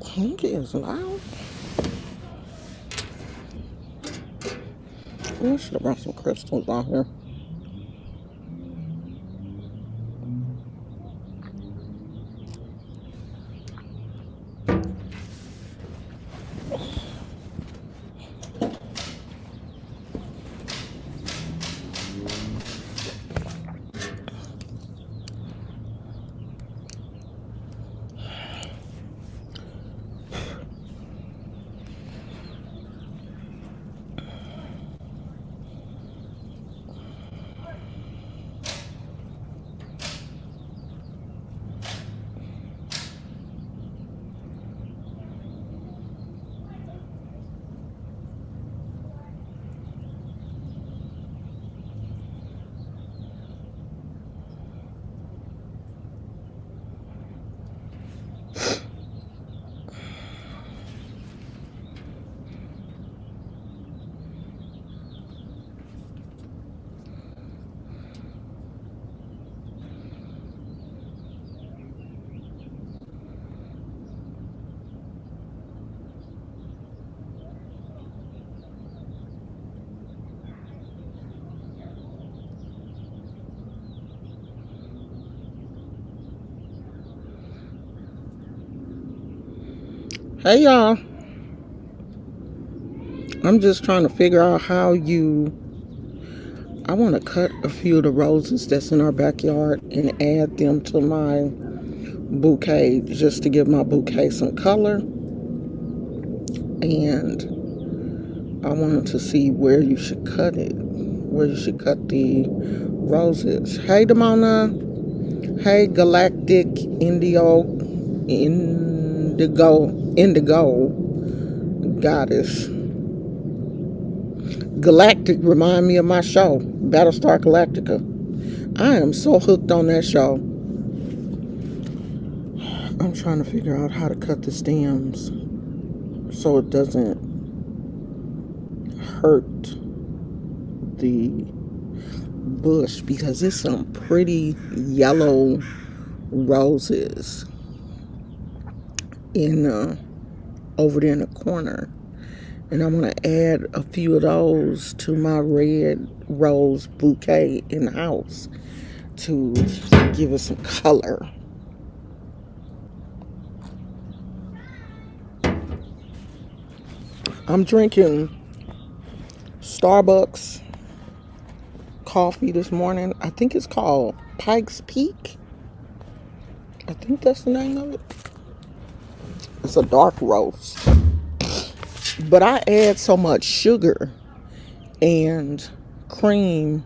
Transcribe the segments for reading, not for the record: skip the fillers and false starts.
Pinky is loud. I should have brought some crystals out here. Hey y'all, I'm just trying to figure out I want to cut a few of the roses that's in our backyard and add them to my bouquet just to give my bouquet some color. And I wanted to see where you should cut it, where you should cut the roses. Hey Damona, hey Galactic Indigo Goddess. Galactic remind me of my show, Battlestar Galactica. I am so hooked on that show. I'm trying to figure out how to cut the stems so it doesn't hurt the bush because it's some pretty yellow roses in over there in the corner. And I want to add a few of those to my red rose bouquet in the house to give it some color. I'm drinking Starbucks coffee this morning. I think it's called Pikes Peak. I think that's the name of it. It's a dark roast. But I add so much sugar and cream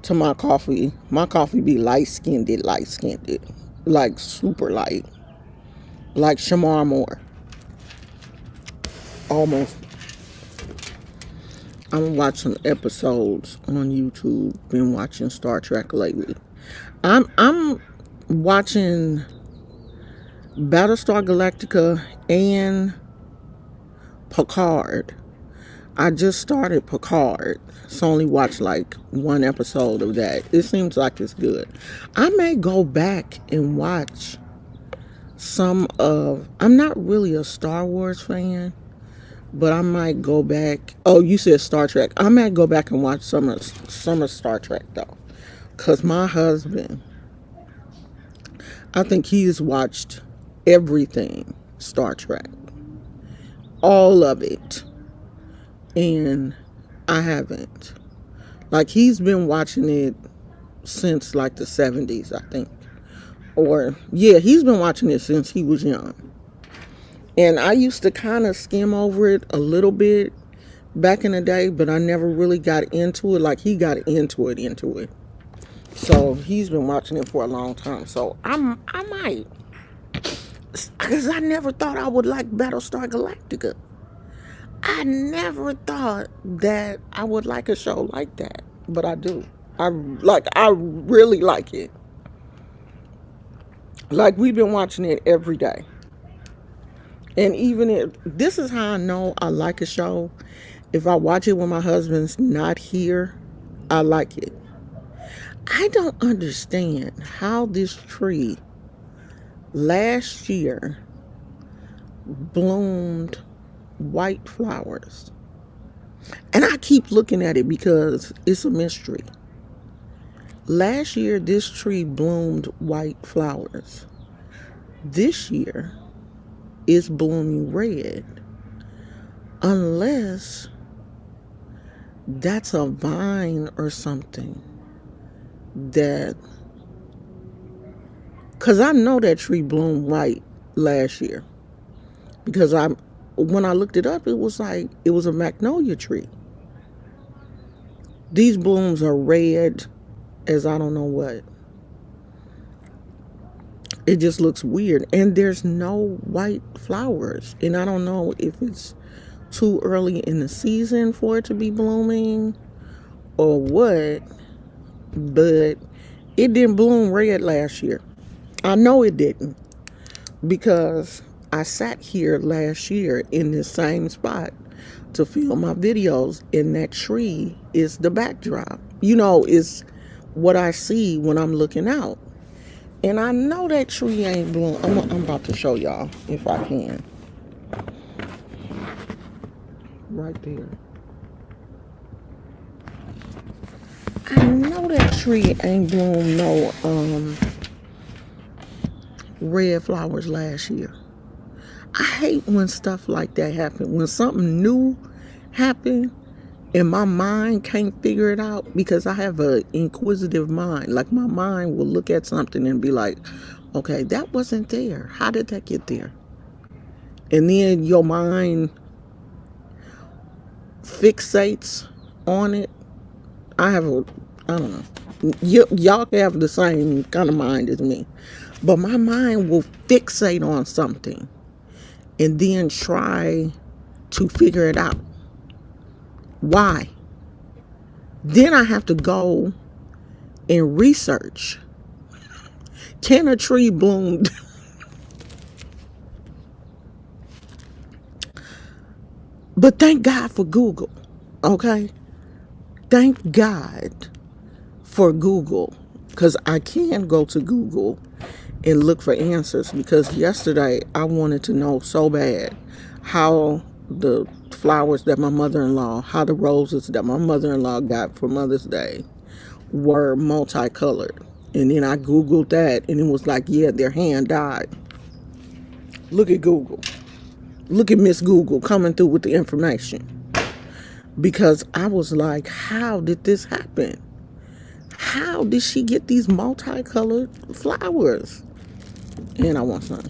to my coffee. My coffee be light-skinned, like super light, like Shamar Moore. Almost. I'm watching episodes on YouTube. Been watching Star Trek lately. I'm watching Battlestar Galactica and Picard. I just started Picard, so only watched like one episode of that. It seems like it's good. I may go back and watch I'm not really a Star Wars fan, but I might go back. Oh, you said Star Trek. I might go back and watch some of Star Trek though, because my husband, I think he's watched everything Star Trek, all of it, and I haven't. Like, he's been watching it since like the 70s, I think. Or, yeah, he's been watching it since he was young. And I used to kind of skim over it a little bit back in the day, but I never really got into it like he got into it. So he's been watching it for a long time. So I might, because I never thought I would like Battlestar Galactica. I never thought that I would like a show like that, but I do. I really like it. Like, we've been watching it every day. And even if this is how I know I like a show, if I watch it when my husband's not here, I like it. I don't understand how this tree last year bloomed white flowers. And I keep looking at it because it's a mystery. Last year, this tree bloomed white flowers. This year, it's blooming red. Unless that's a vine or something that, because I know that tree bloomed white last year. Because when I looked it up, it was a magnolia tree. These blooms are red as I don't know what. It just looks weird. And there's no white flowers. And I don't know if it's too early in the season for it to be blooming or what. But it didn't bloom red last year. I know it didn't. Because I sat here last year in this same spot to film my videos, and that tree is the backdrop. Is what I see when I'm looking out. And I know that tree ain't bloom. I'm about to show y'all if I can. Right there. I know that tree ain't bloomed no red flowers last year. I hate when stuff like that happens. When something new happens and my mind can't figure it out, because I have an inquisitive mind. Like, my mind will look at something and be like, okay, that wasn't there. How did that get there? And then your mind fixates on it. I don't know. Y'all have the same kind of mind as me. But my mind will fixate on something and then try to figure it out. Why? Then I have to go and research. Can a tree bloom? But thank God for Google, okay? Thank God for Google, because I can go to Google and look for answers. Because yesterday I wanted to know so bad how the flowers that my mother-in-law, how the roses that my mother-in-law got for Mother's Day were multicolored. And then I Googled that, and it was like, yeah, they're hand-dyed. Look at Google. Look at Miss Google coming through with the information. Because I was like, how did this happen? How did she get these multicolored flowers? And I want some.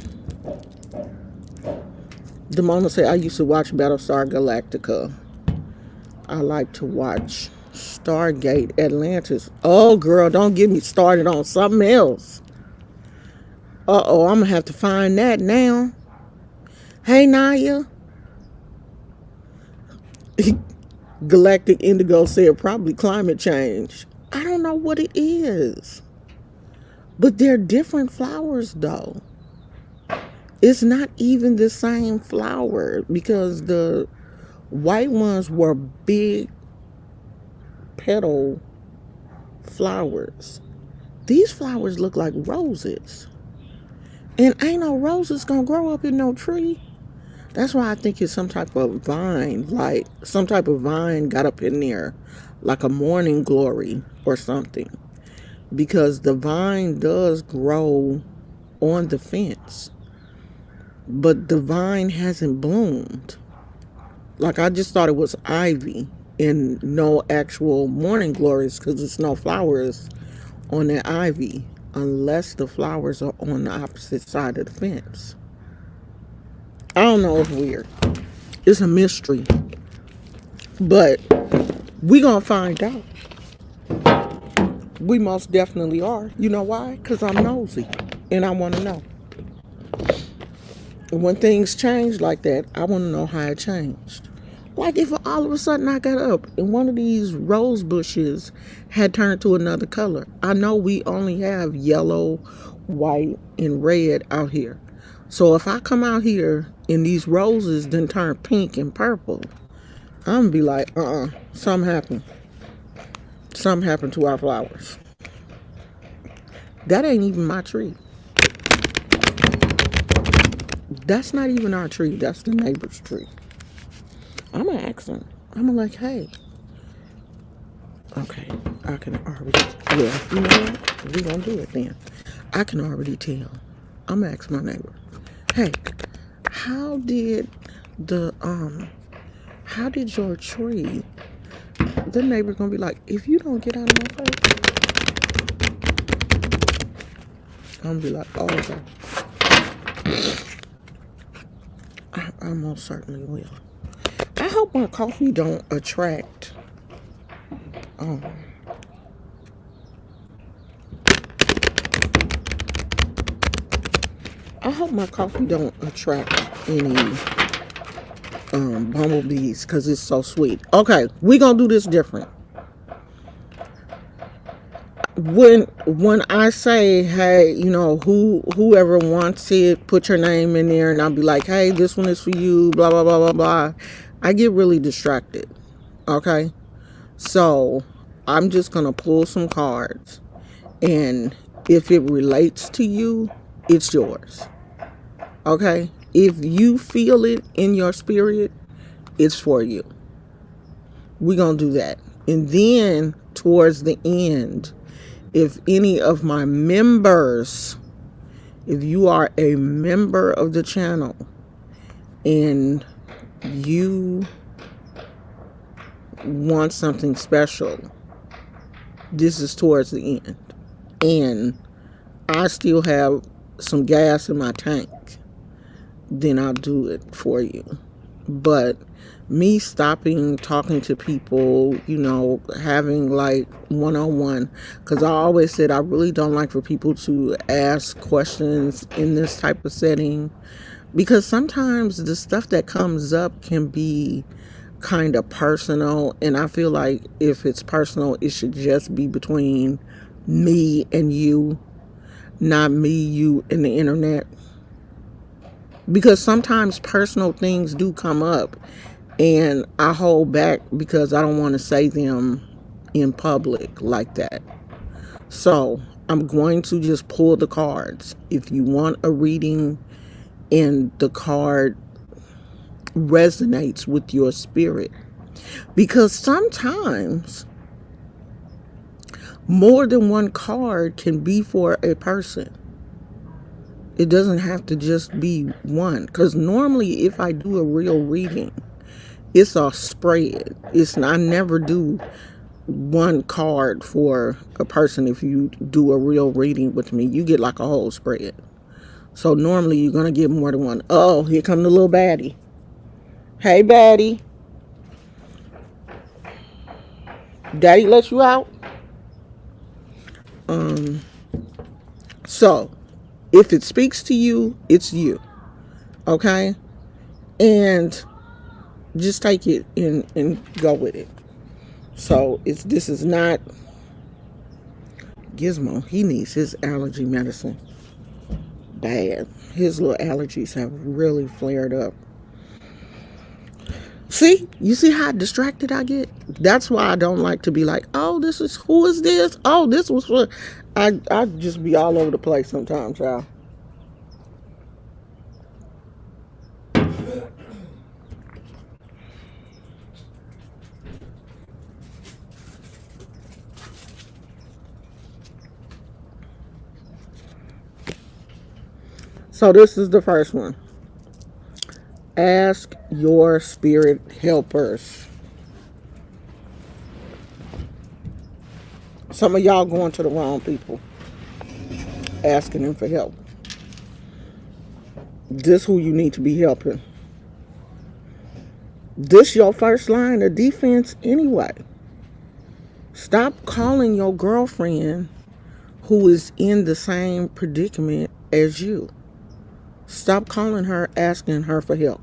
Demona said, I used to watch Battlestar Galactica. I like to watch Stargate Atlantis. Oh, girl, don't get me started on something else. Uh-oh, I'm going to have to find that now. Hey, Naya. Galactic Indigo said probably climate change. I don't know what it is. But they're different flowers, though. It's not even the same flower, because the white ones were big petal flowers. These flowers look like roses. And ain't no roses gonna grow up in no tree. That's why I think it's some type of vine. Like, some type of vine got up in there, like a morning glory or something. Because the vine does grow on the fence. But the vine hasn't bloomed. Like, I just thought it was ivy and no actual morning glories, because there's no flowers on that ivy unless the flowers are on the opposite side of the fence. I don't know, it's weird. It's a mystery. But we gonna find out. We most definitely are. You know why? Because I'm nosy and I want to know. When things change like that, I want to know how it changed. Like, if all of a sudden I got up and one of these rose bushes had turned to another color. I know we only have yellow, white, and red out here. So if I come out here and these roses then turn pink and purple, I'm going to be like, something happened. Something happened to our flowers. That ain't even my tree. That's not even our tree. That's the neighbor's tree. I'm going to ask him. I'm going to like, hey. Okay. I can already. Yeah, you know what? We're going to do it then. I can already tell. I'm going to ask my neighbor. Hey, how did the, how did your tree, the neighbor's going to be like, if you don't get out of my face, I'm going to be like, oh, okay. I most certainly will. I hope my coffee don't attract, um, I hope my coffee don't attract any bumblebees because it's so sweet. Okay, we gonna do this different. When I say, hey, you know, whoever wants it, put your name in there, and I'll be like, hey, this one is for you, blah blah blah blah blah. I get really distracted. Okay, so I'm just gonna pull some cards, and if it relates to you, it's yours. Okay, if you feel it in your spirit, it's for you. We're gonna do that, and then towards the end, if any of my members, if you are a member of the channel and you want something special, this is towards the end. And I still have some gas in my tank, then I'll do it for you. But me stopping talking to people, you know, having like one-on-one, because I always said I really don't like for people to ask questions in this type of setting, because sometimes the stuff that comes up can be kind of personal, and I feel like if it's personal, it should just be between me and you, not me, you, and the internet. Because sometimes personal things do come up and I hold back because I don't want to say them in public like that. So I'm going to just pull the cards. If you want a reading and the card resonates with your spirit, because sometimes more than one card can be for a person. It doesn't have to just be one, because normally if I do a real reading, it's a spread. I never do one card for a person. If you do a real reading with me, you get like a whole spread. So normally you're going to get more than one. Oh, here come the little baddie. Hey, baddie. Daddy let you out? So if it speaks to you, it's you. Okay? And just take it and go with it. So this is not Gizmo. He needs his allergy medicine bad. His little allergies have really flared up. See? You see how distracted I get? That's why I don't like to be like, oh, who is this? Oh, this was for... I just be all over the place sometimes, y'all. So this is the first one. Ask your spirit helpers. Some of y'all going to the wrong people, asking them for help. This who you need to be helping. This your first line of defense anyway. Stop calling your girlfriend who is in the same predicament as you. Stop calling her, asking her for help.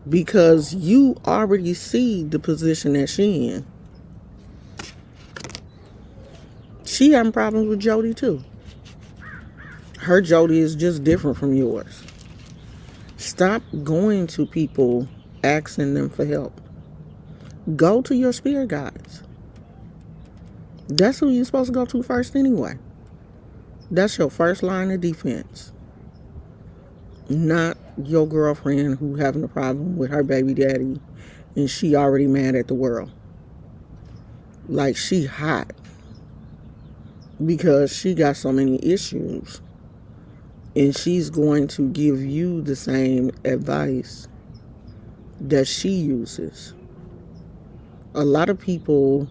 Because you already see the position that she in. She having problems with Jody too. Her Jody is just different from yours. Stop going to people asking them for help. Go to your spirit guides. That's who you're supposed to go to first anyway. That's your first line of defense. Not your girlfriend who having a problem with her baby daddy and she already mad at the world. Like she hot because she got so many issues and she's going to give you the same advice that she uses. A lot of people,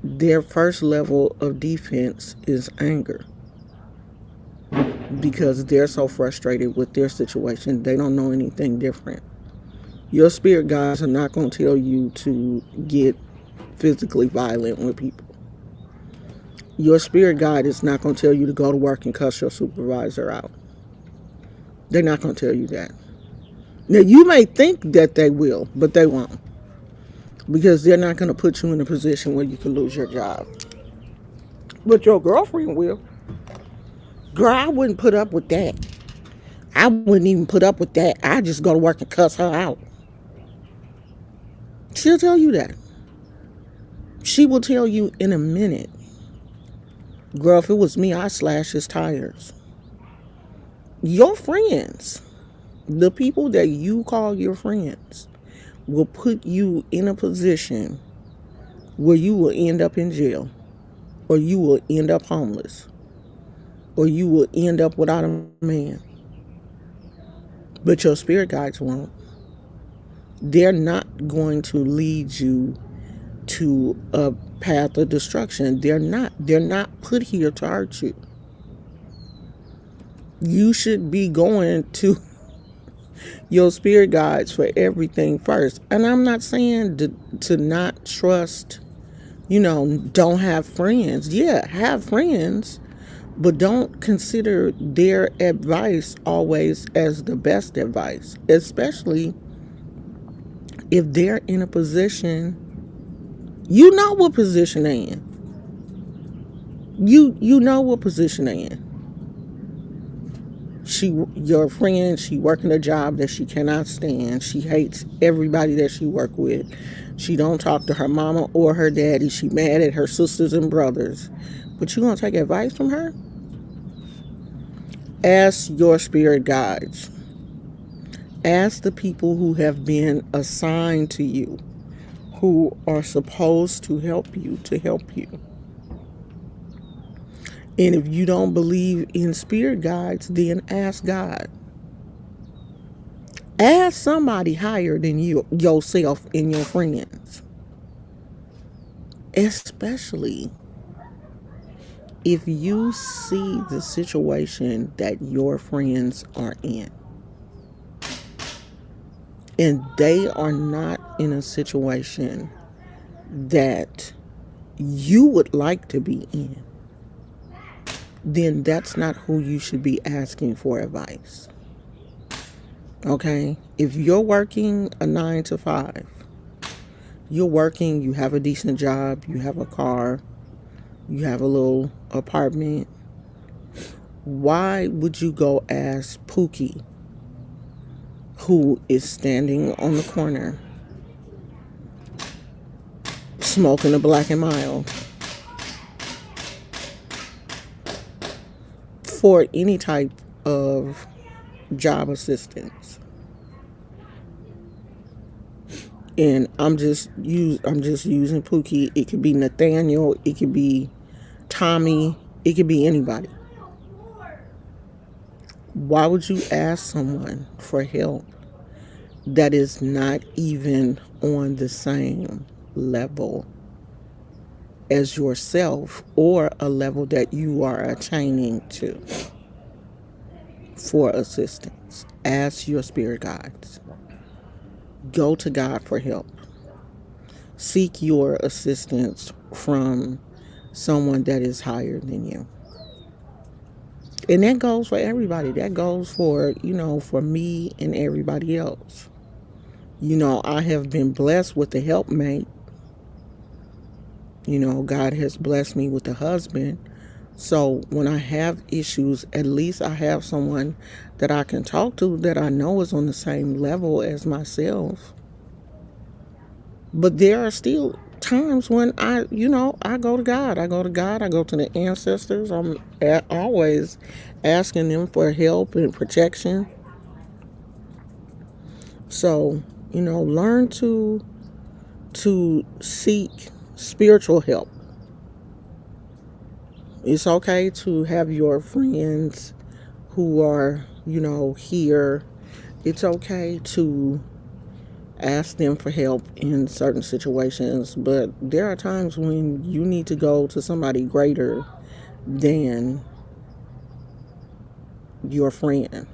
their first level of defense is anger because they're so frustrated with their situation. They don't know anything different. Your spirit guides are not going to tell you to get physically violent with people. Your spirit guide is not going to tell you to go to work and cuss your supervisor out. They're not going to tell you that. Now, you may think that they will, but they won't. Because they're not going to put you in a position where you can lose your job. But your girlfriend will. Girl, I wouldn't put up with that. I wouldn't even put up with that. I just go to work and cuss her out. She'll tell you that. She will tell you in a minute. Girl, if it was me, I'd slash his tires. Your friends, the people that you call your friends, will put you in a position where you will end up in jail, or you will end up homeless, or you will end up without a man. But your spirit guides won't. They're not going to lead you to a path of destruction. They're not put here to hurt you. You should be going to your spirit guides for everything first. And I'm not saying to not trust, don't have friends. Yeah, have friends, but don't consider their advice always as the best advice, especially if they're in a position, you know what position they're in. You know what position they're in. Your friend, she working a job that she cannot stand. She hates everybody that she work with. She don't talk to her mama or her daddy. She mad at her sisters and brothers. But you gonna take advice from her? Ask your spirit guides. Ask the people who have been assigned to you, who are supposed to help you, And if you don't believe in spirit guides, then ask God. Ask somebody higher than yourself and your friends. Especially if you see the situation that your friends are in. And they are not in a situation that you would like to be in. Then that's not who you should be asking for advice. Okay? If you're working a 9 to 5, you're working, you have a decent job, you have a car, you have a little apartment, why would you go ask Pookie, who is standing on the corner smoking a Black and Mild, for any type of job assistance? And I'm just using Pookie. It could be Nathaniel, it could be Tommy, it could be anybody. Why would you ask someone for help that is not even on the same level as yourself, or a level that you are attaining to, for assistance? Ask your spirit guides. Go to God for help. Seek your assistance from someone that is higher than you. And that goes for everybody. That goes for, for me and everybody else. I have been blessed with a helpmate. God has blessed me with a husband. So when I have issues, at least I have someone that I can talk to that I know is on the same level as myself. But there are still times when I go to God. I go to the ancestors. I'm always asking them for help and protection. So, learn to seek spiritual help. It's okay to have your friends who are, here. It's okay to ask them for help in certain situations, but there are times when you need to go to somebody greater than your friend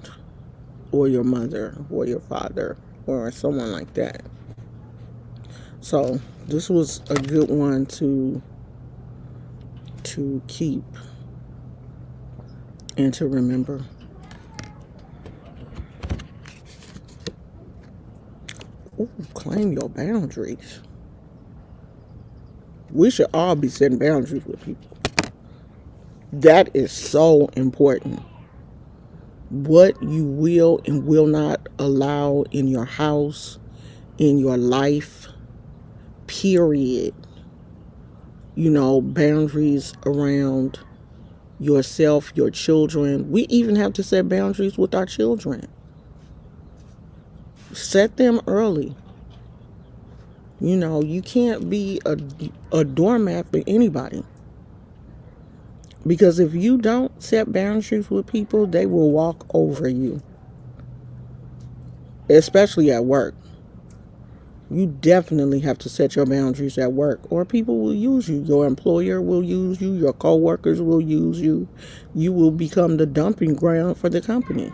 or your mother or your father or someone like that. So this was a good one to keep and to remember. Ooh, claim your boundaries. We should all be setting boundaries with people. That is so important. What you will and will not allow in your house, in your life, period. Boundaries around yourself, your children. We even have to set boundaries with our children. Set them early. You can't be a doormat for anybody. Because if you don't set boundaries with people, they will walk over you. Especially at work. You definitely have to set your boundaries at work, or people will use you. Your employer will use you. Your co-workers will use you. You will become the dumping ground for the company.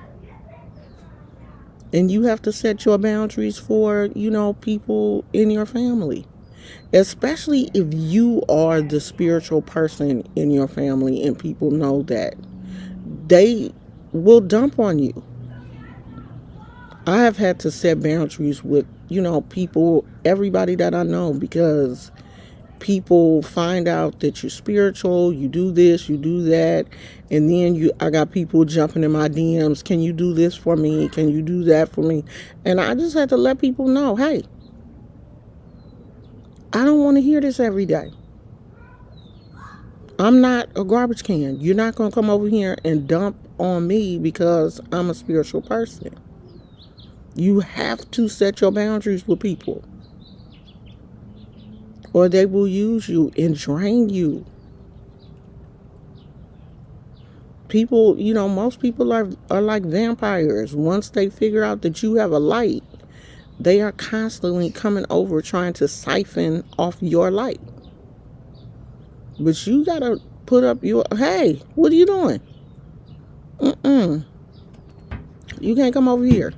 And you have to set your boundaries for, people in your family. Especially if you are the spiritual person in your family and people know that, they will dump on you. I have had to set boundaries with, people, everybody that I know, because people find out that you're spiritual, you do this, you do that, and then I got people jumping in my DMs, can you do this for me? Can you do that for me? And I just had to let people know, hey, I don't want to hear this every day. I'm not a garbage can. You're not going to come over here and dump on me because I'm a spiritual person. You have to set your boundaries with people, or they will use you and drain you. People, most people are like vampires. Once they figure out that you have a light, they are constantly coming over trying to siphon off your light. But you got to put up hey, what are you doing? You can't come over here.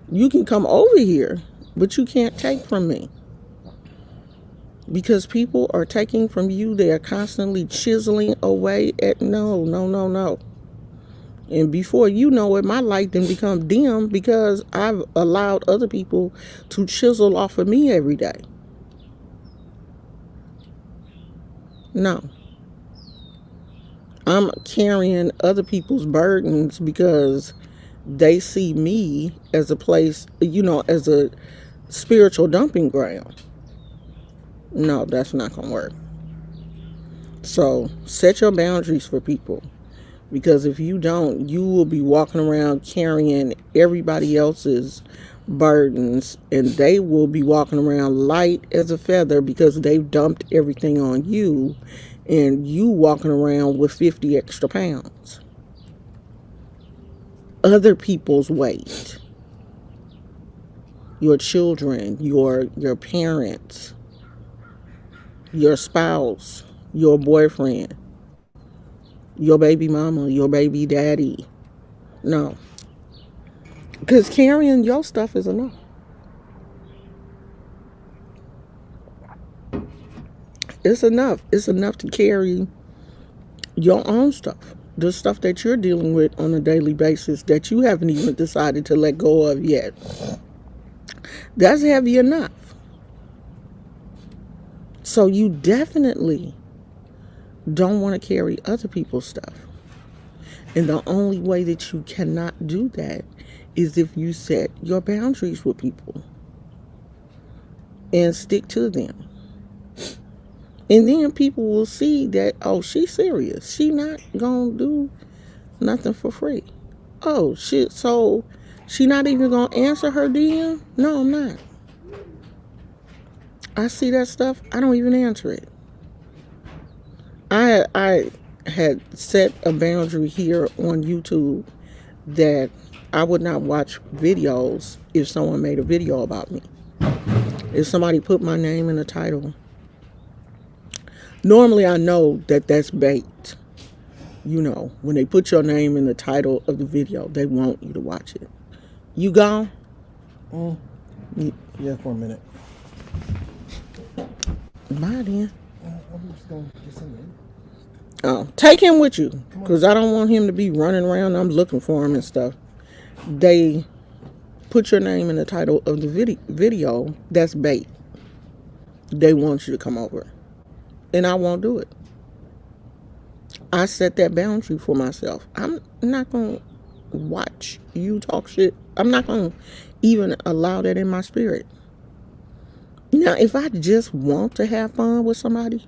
You can come over here, but you can't take from me. Because people are taking from you. They are constantly chiseling away at no. And before you know it, my light then become dim because I've allowed other people to chisel off of me every day. No. I'm carrying other people's burdens because they see me as a place, as a spiritual dumping ground. No, that's not going to work. So set your boundaries for people, because if you don't, you will be walking around carrying everybody else's burdens, and they will be walking around light as a feather because they've dumped everything on you, and you walking around with 50 extra pounds. Other people's weight. Your children, your parents, your spouse, your boyfriend, your baby mama, your baby daddy. No. Because carrying your stuff is enough. It's enough. It's enough to carry your own stuff. The stuff that you're dealing with on a daily basis that you haven't even decided to let go of yet. That's heavy enough. So you definitely don't want to carry other people's stuff. And the only way that you cannot do that is if you set your boundaries with people and stick to them. And then people will see that, oh, she's serious. She not going to do nothing for free. Oh, shit. So She not even gonna answer her DM? No, I'm not. I see that stuff. I don't even answer it. I had set a boundary here on YouTube that I would not watch videos if someone made a video about me. If somebody put my name in the title, normally I know that that's bait. You know, when they put your name in the title of the video, they want you to watch it. You gone? Yeah, for a minute. Bye then. I'm just going to get some. Oh, take him with you, because I don't want him to be running around. I'm looking for him and stuff. They put your name in the title of the video. That's bait. They want you to come over, and I won't do it. I set that boundary for myself. I'm not going to watch you talk shit. I'm not going to even allow that in my spirit. Now, if I just want to have fun with somebody,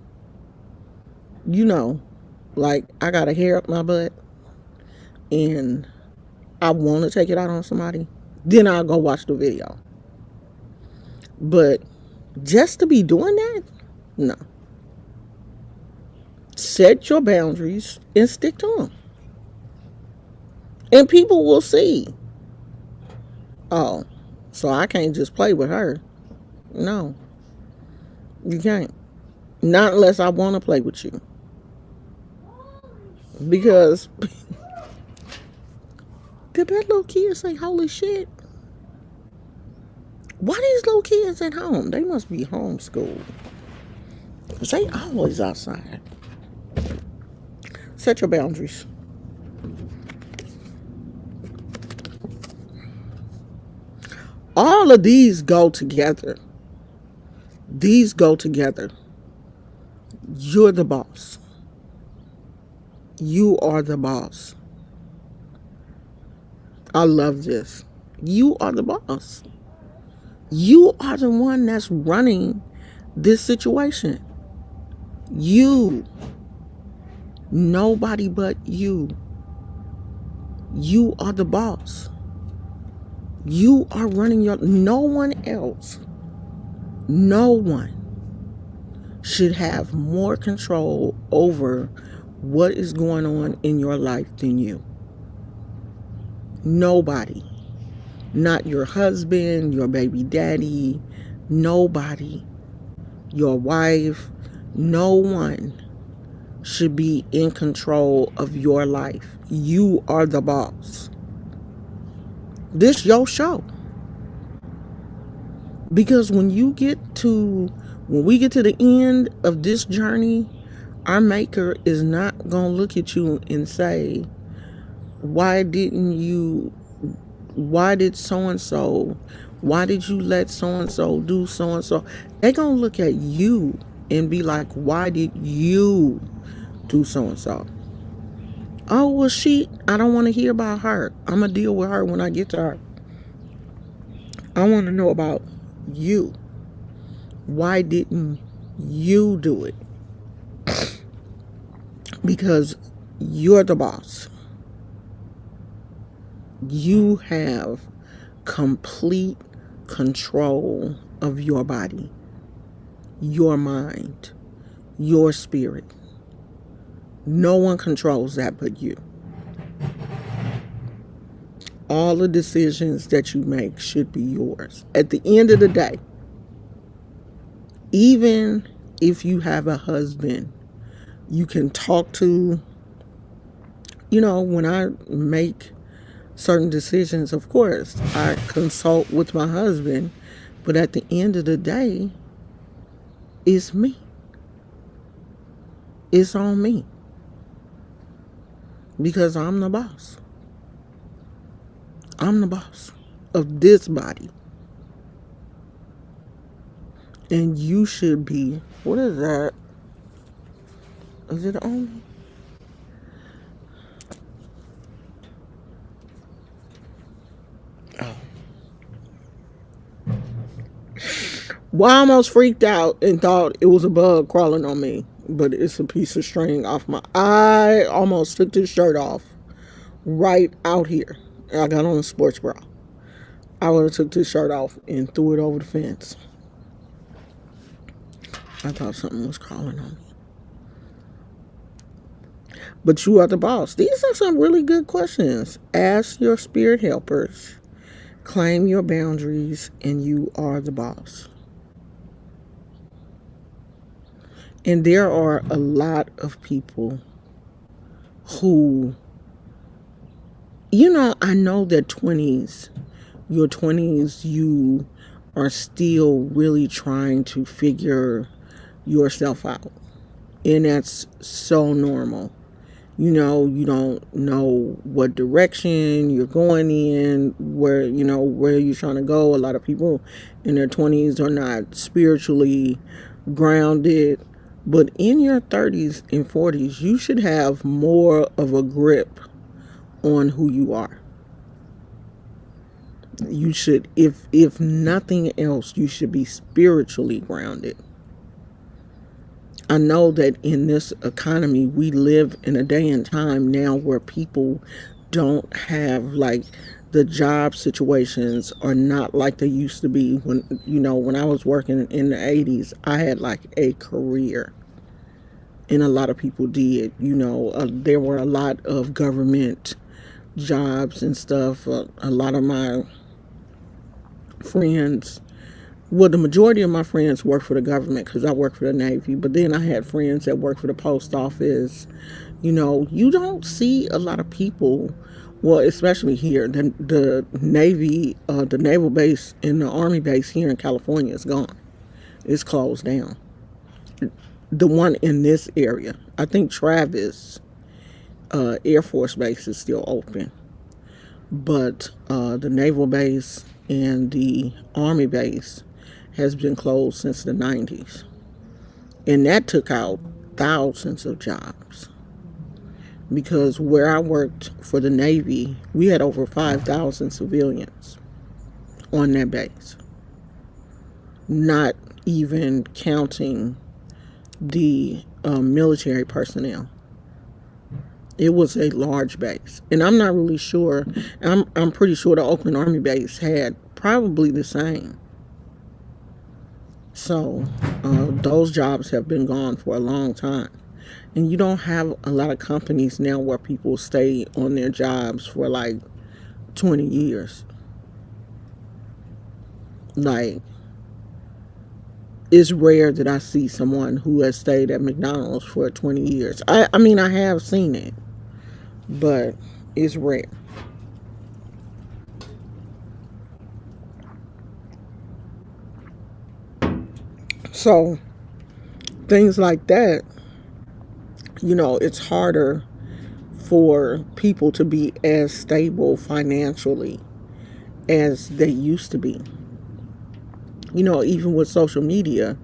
you know, like I got a hair up my butt and I want to take it out on somebody, then I'll go watch the video. But just to be doing that, no. Set your boundaries and stick to them. And people will see. Oh, so I can't just play with her. No, you can't. Not unless I want to play with you. Because did that little kid say holy shit? Why these little kids at home? They must be homeschooled. Because they always outside. Set your boundaries. All of these go together. These go together. You're the boss. You are the boss. I love this. You are the boss. You are the one that's running this situation. You. Nobody but you. You are the boss. You are running your... No one else. No one should have more control over what is going on in your life than you. Nobody. Not your husband, your baby daddy, nobody. Your wife, no one should be in control of your life. You are the boss. This your show. Because when we get to the end of this journey, our maker is not going to look at you and say, why did so-and-so, why did you let so-and-so do so-and-so? They're going to look at you and be like, why did you do so-and-so? Oh, well, I don't want to hear about her. I'm going to deal with her when I get to her. I want to know about you. Why didn't you do it? Because you're the boss. You have complete control of your body, your mind, your spirit. No one controls that but you. All the decisions that you make should be yours. At the end of the day, even if you have a husband, you can talk to, when I make certain decisions, of course, I consult with my husband, but at the end of the day, it's me. It's on me. Because I'm the boss. I'm the boss of this body. And you should be, what is that? Is it on me? Oh. Well, I almost freaked out and thought it was a bug crawling on me. But it's a piece of string off I almost took this shirt off right out here. I got on a sports bra. I would have took this shirt off and threw it over the fence. I thought something was crawling on me. But you are the boss. These are some really good questions. Ask your spirit helpers. Claim your boundaries, and you are the boss. And there are a lot of people who, I know that your 20s, you are still really trying to figure yourself out. And that's so normal. You don't know what direction you're going in, where you're trying to go. A lot of people in their 20s are not spiritually grounded. But in your 30s and 40s, you should have more of a grip on who you are. You should, if nothing else, you should be spiritually grounded. I know that in this economy, we live in a day and time now where people don't have, like, the job situations are not like they used to be. When I was working in the 80s, I had like a career. And a lot of people did. There were a lot of government jobs and stuff. A lot of my friends, the majority of my friends work for the government because I work for the Navy. But then I had friends that work for the post office. You don't see a lot of people, well, especially here. The Navy, the naval base and the Army base here in California is gone. It's closed down. The one in this area, I think Travis Air Force Base is still open. But the naval base and the Army base has been closed since the 90s. And that took out thousands of jobs. Because where I worked for the Navy, we had over 5,000 civilians on that base. Not even counting the military personnel. It was a large base. And I'm not really sure. I'm pretty sure the Oakland Army base had probably the same. So those jobs have been gone for a long time. And you don't have a lot of companies now where people stay on their jobs for like 20 years. Like, it's rare that I see someone who has stayed at McDonald's for 20 years. I mean, I have seen it, but it's rare. So, things like that, it's harder for people to be as stable financially as they used to be. Even with social media,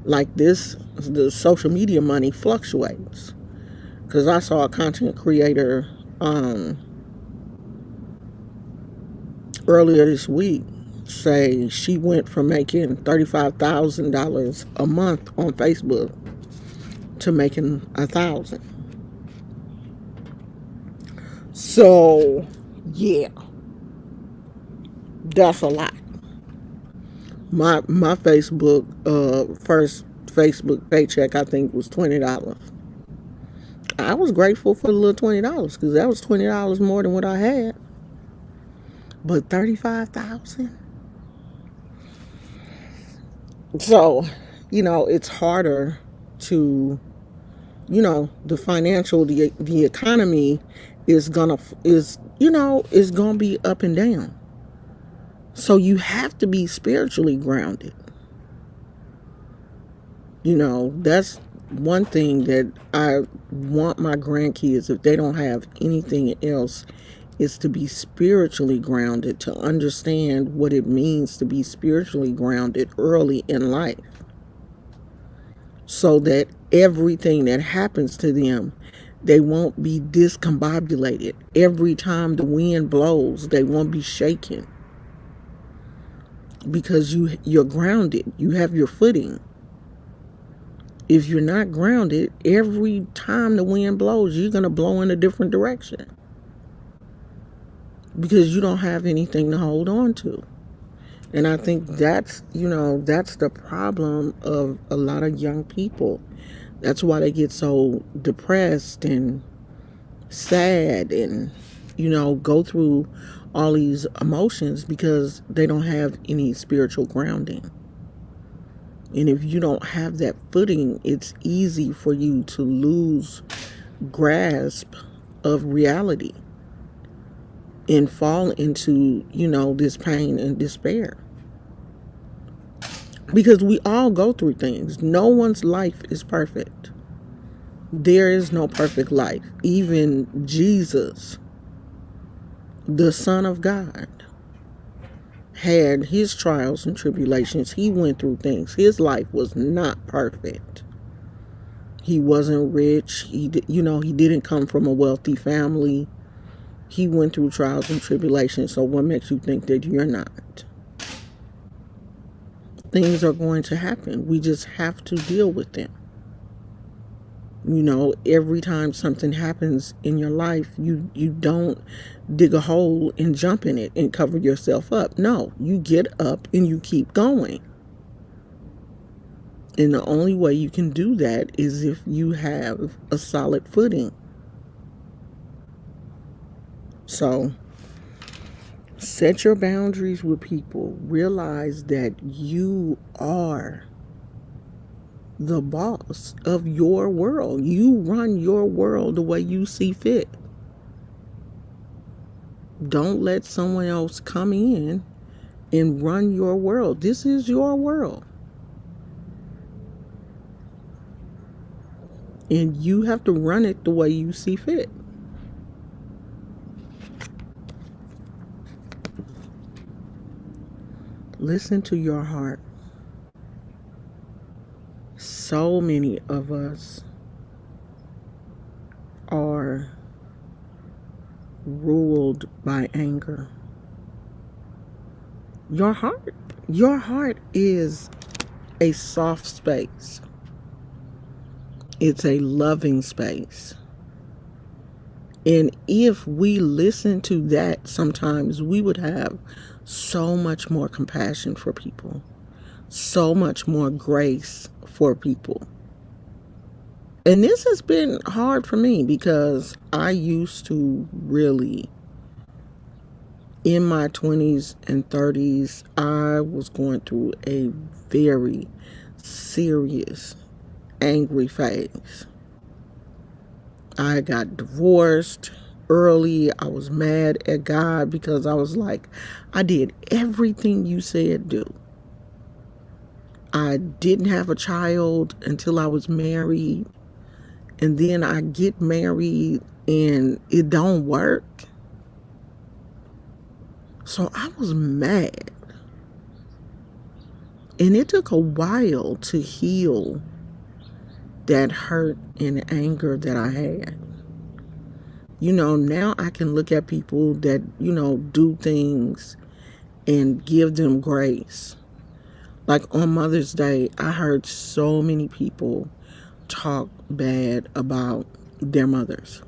like this, the social media money fluctuates. Because I saw a content creator earlier this week say she went from making $35,000 a month on Facebook to making $1,000. So, yeah, that's a lot. My Facebook first Facebook paycheck, I think, was $20. I was grateful for the little $20 because that was $20 more than what I had. But $35,000. So, it's harder to, the financial, the economy is gonna be up and down. So you have to be spiritually grounded. That's one thing that I want my grandkids, if they don't have anything else, is to be spiritually grounded, to understand what it means to be spiritually grounded early in life. So that everything that happens to them, they won't be discombobulated. Every time the wind blows, they won't be shaken. Because you're grounded. You have your footing. If you're not grounded, every time the wind blows, you're going to blow in a different direction. Because you don't have anything to hold on to. And I think that's, that's the problem of a lot of young people. That's why they get so depressed and sad and, go through all these emotions because they don't have any spiritual grounding. And if you don't have that footing, it's easy for you to lose grasp of reality and fall into, this pain and despair. Because we all go through things. No one's life is perfect. There is no perfect life. Even Jesus, the Son of God, had his trials and tribulations. He went through things. His life was not perfect. He wasn't rich. He didn't come from a wealthy family. He went through trials and tribulations. So what makes you think that you're not? Things are going to happen. We just have to deal with them. Every time something happens in your life, you don't dig a hole and jump in it and cover yourself up. No, you get up and you keep going. And the only way you can do that is if you have a solid footing. So, set your boundaries with people. Realize that you are the boss of your world. You run your world the way you see fit. Don't let someone else come in and run your world. This is your world. And you have to run it the way you see fit. Listen to your heart. So many of us are ruled by anger. Your heart is a soft space. It's a loving space. And if we listen to that, sometimes we would have so much more compassion for people, so much more grace for people. And this has been hard for me because I used to really, in my 20s and 30s, I was going through a very serious, angry phase. I got divorced early. I was mad at God because I was like, I did everything you said do. I didn't have a child until I was married. And then I get married and it don't work. So I was mad. And it took a while to heal that hurt and anger that I had. Now I can look at people that, do things and give them grace. Like on Mother's Day, I heard so many people talk bad about their mothers.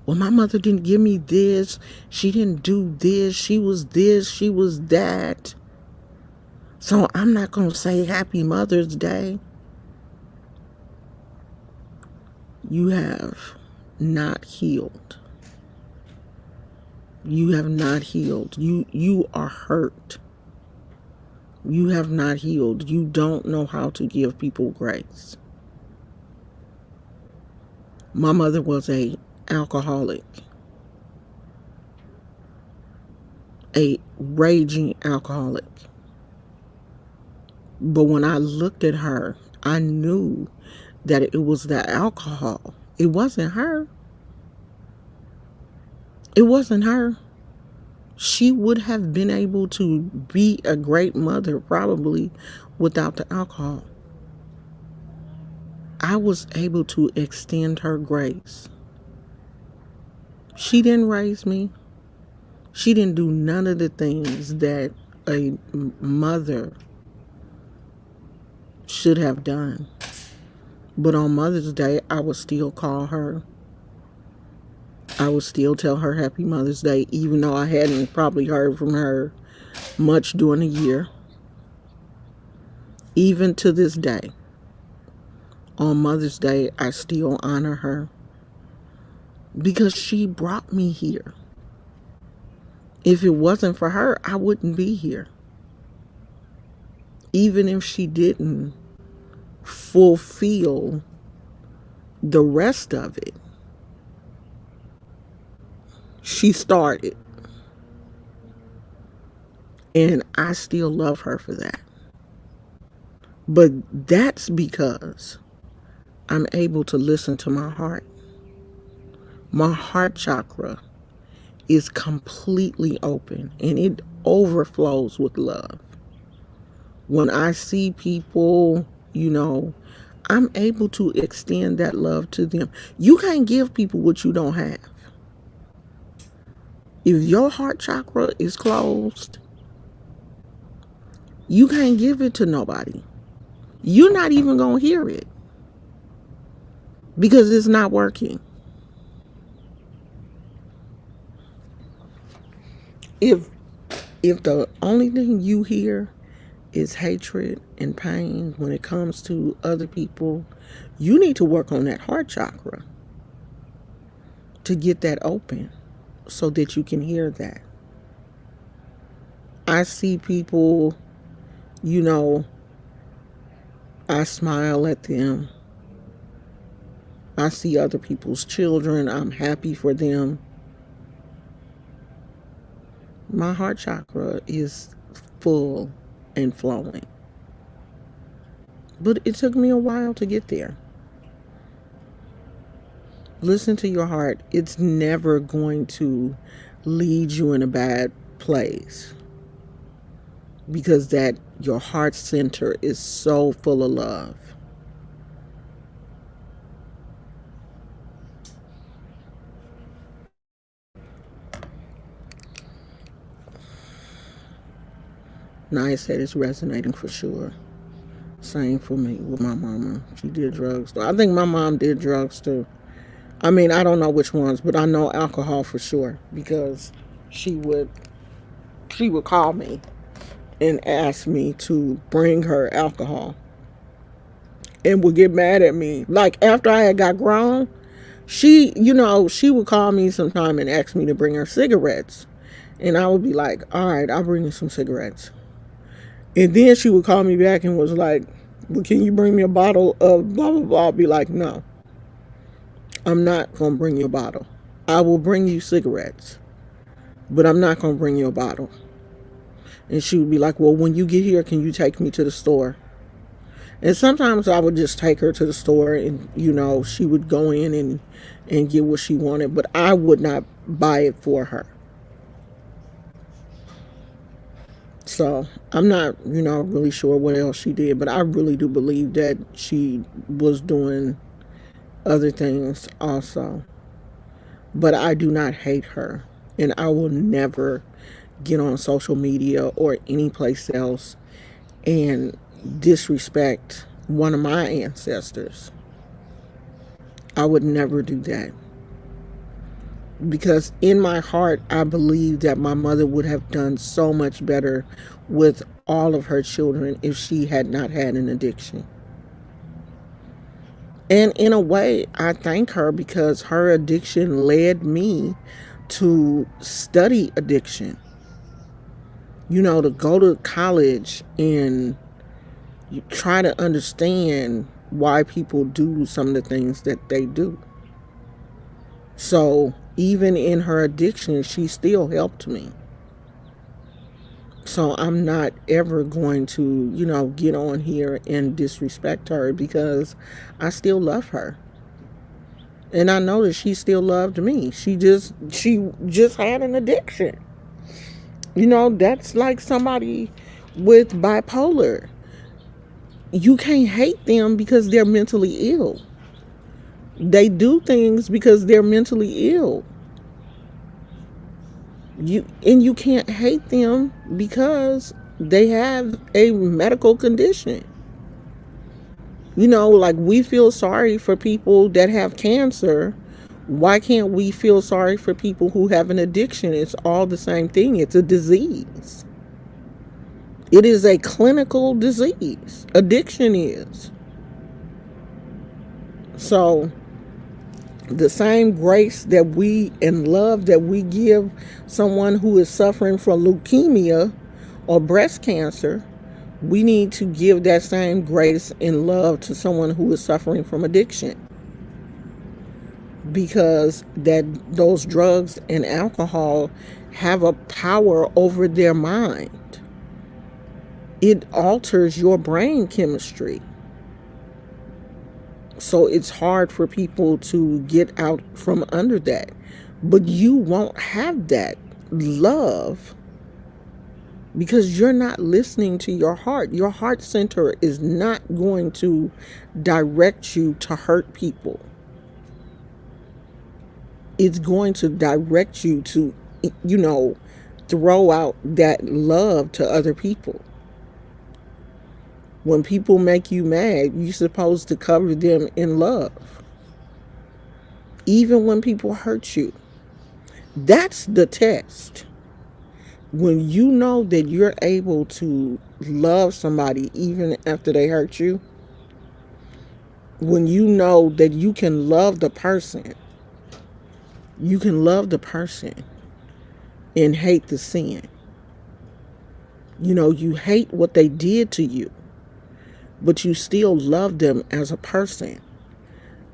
Well, my mother didn't give me this. She didn't do this. She was this. She was that. So I'm not going to say Happy Mother's Day. You have not healed. You have not healed. You are hurt. You have not healed. You don't know how to give people grace. My mother was an alcoholic. A raging alcoholic. But when I looked at her, I knew that it was the alcohol. It wasn't her. It wasn't her. She would have been able to be a great mother probably without the alcohol. I was able to extend her grace. She didn't raise me. She didn't do none of the things that a mother should have done. But on Mother's Day, I would still call her. I would still tell her Happy Mother's Day, even though I hadn't probably heard from her much during the year. Even to this day, on Mother's Day, I still honor her because she brought me here. If it wasn't for her, I wouldn't be here. Even if she didn't fulfill the rest of it, she started. And I still love her for that. But that's because I'm able to listen to my heart. My heart chakra is completely open and it overflows with love. When I see people, I'm able to extend that love to them. You can't give people what you don't have. If your heart chakra is closed, you can't give it to nobody. You're not even going to hear it because it's not working. If the only thing you hear is hatred and pain when it comes to other people, you need to work on that heart chakra to get that open so that you can hear that. I see people, I smile at them. I see other people's children. I'm happy for them. My heart chakra is full and flowing. But it took me a while to get there. Listen to your heart. It's never going to lead you in a bad place because your heart center is so full of love. Nia said it's resonating for sure. Same for me with my mama. She did drugs. I think my mom did drugs too. I mean, I don't know which ones, but I know alcohol for sure because she would call me and ask me to bring her alcohol and would get mad at me. Like after I had got grown, she would call me sometime and ask me to bring her cigarettes. And I would be like, all right, I'll bring you some cigarettes. And then she would call me back and was like, well, can you bring me a bottle of blah, blah, blah? I'll be like, no, I'm not going to bring you a bottle. I will bring you cigarettes, but I'm not going to bring you a bottle. And she would be like, well, when you get here, can you take me to the store? And sometimes I would just take her to the store and, she would go in and get what she wanted, but I would not buy it for her. So I'm not, really sure what else she did, but I really do believe that she was doing other things also. But I do not hate her, and I will never get on social media or any place else and disrespect one of my ancestors. I would never do that. Because in my heart, I believe that my mother would have done so much better with all of her children if she had not had an addiction. And in a way, I thank her because her addiction led me to study addiction. To go to college and try to understand why people do some of the things that they do. So even in her addiction, she still helped me. So I'm not ever going to, get on here and disrespect her because I still love her. And I know that she still loved me. She just had an addiction. That's like somebody with bipolar. You can't hate them because they're mentally ill. They do things because they're mentally ill. You can't hate them because they have a medical condition. Like we feel sorry for people that have cancer. Why can't we feel sorry for people who have an addiction? It's all the same thing. It's a disease. It is a clinical disease. Addiction is. So the same grace that we and love that we give someone who is suffering from leukemia or breast cancer, we need to give that same grace and love to someone who is suffering from addiction, because that those drugs and alcohol have a power over their mind. It alters your brain chemistry. So it's hard for people to get out from under that. But you won't have that love because you're not listening to your heart. Your heart center is not going to direct you to hurt people. It's going to direct you to, throw out that love to other people. When people make you mad, you're supposed to cover them in love. Even when people hurt you. That's the test. When you know that you're able to love somebody even after they hurt you, when you know that you can love the person, and hate the sin. You hate what they did to you, but you still love them as a person.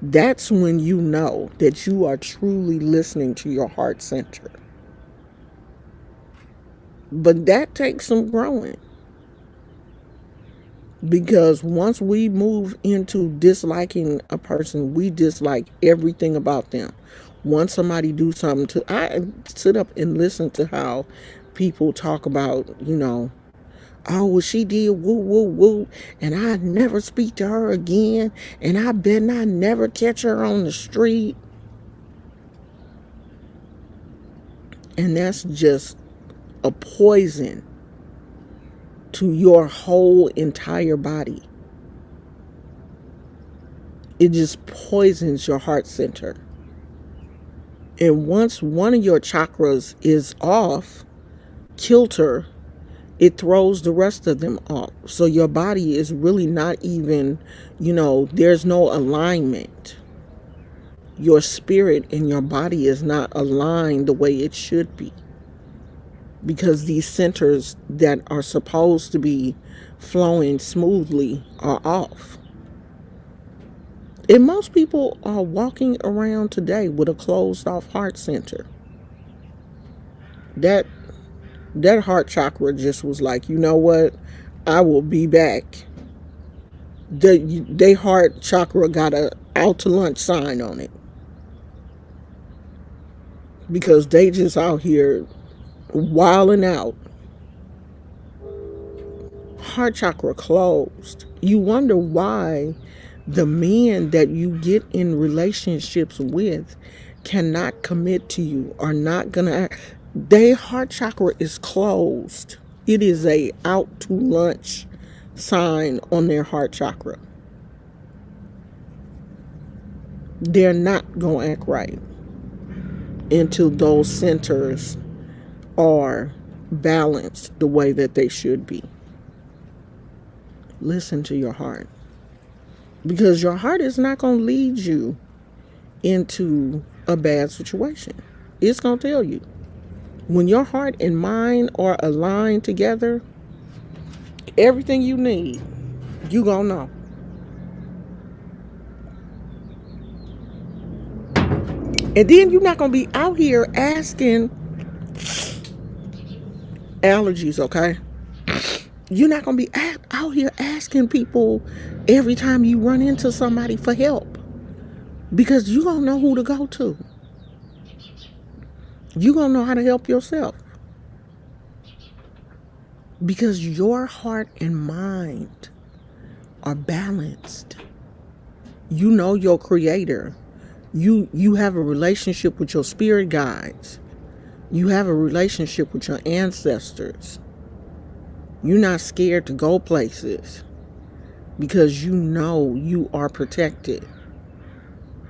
That's when you know that you are truly listening to your heart center. But that takes some growing. Because once we move into disliking a person, we dislike everything about them. Once somebody do something I sit up and listen to how people talk about, oh, well, she did woo, woo, woo, and I never speak to her again, and I bet I never catch her on the street. And that's just a poison to your whole entire body. It just poisons your heart center. And once one of your chakras is off kilter, it throws the rest of them off. So your body is really not even, there's no alignment. Your spirit and your body is not aligned the way it should be. Because these centers that are supposed to be flowing smoothly are off. And most people are walking around today with a closed off heart center. That heart chakra just was like, you know what? I will be back. They heart chakra got a out to lunch sign on it. Because they just out here wilding out. Heart chakra closed. You wonder why the men that you get in relationships with cannot commit to you, are not gonna. Their heart chakra is closed. It is a out to lunch sign on their heart chakra. They're not gonna act right until those centers are balanced the way that they should be. Listen to your heart. Because your heart is not going to lead you into a bad situation. It's going to tell you. When your heart and mind are aligned together, everything you need, you going to know. And then you're not going to be out here asking allergies, okay? You're not going to be out here asking people every time you run into somebody for help. Because you're going to know who to go to. You're going to know how to help yourself. Because your heart and mind are balanced. You know your creator. You have a relationship with your spirit guides. You have a relationship with your ancestors. You're not scared to go places because you know you are protected.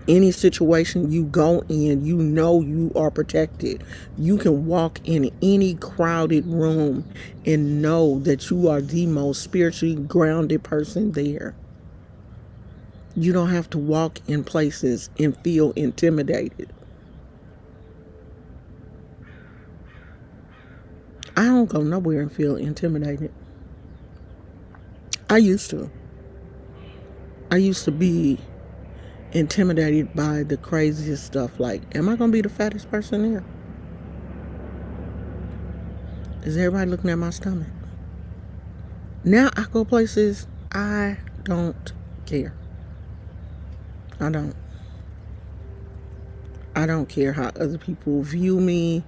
Any situation you go in, you know you are protected. You can walk in any crowded room and know that you are the most spiritually grounded person there. You don't have to walk in places and feel intimidated. I don't go nowhere and feel intimidated. I used to. I used to be intimidated by the craziest stuff. Like, am I going to be the fattest person there? Is everybody looking at my stomach? Now I go places, I don't care. I don't. I don't care how other people view me.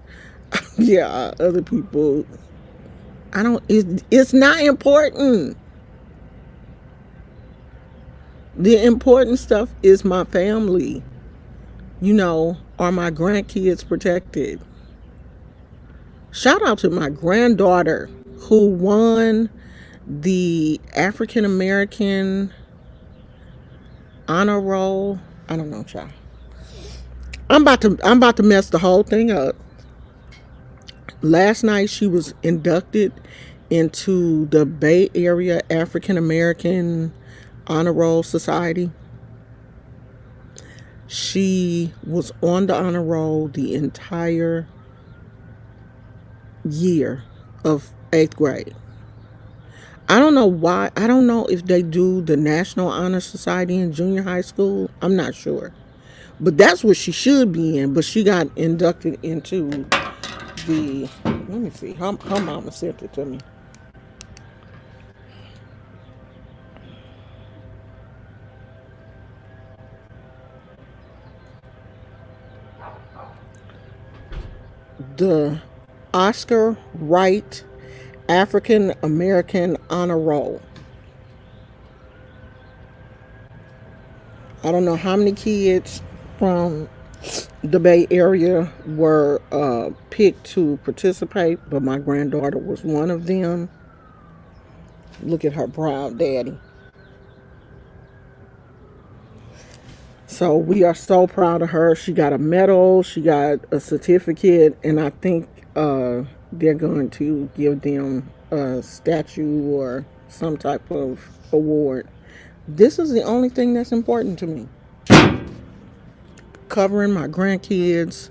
Yeah, other people. I don't. It's not important. The important stuff is my family. Are my grandkids protected? Shout out to my granddaughter who won the African American honor roll. I don't know, child. I'm about to mess the whole thing up. Last night she was inducted into the Bay Area African American Honor Roll Society. She was on the honor roll the entire year of 8th grade. I don't know why. I don't know if they do the National Honor Society in junior high school. I'm not sure. But that's what she should be in. But she got inducted into let me see. Her mama sent it to me. The Oscar Wright African American Honor Roll. I don't know how many kids from the Bay Area were picked to participate, but my granddaughter was one of them. Look at her proud daddy. So we are so proud of her. She got a medal, she got a certificate, and I think they're going to give them a statue or some type of award. This is the only thing that's important to me. Covering my grandkids,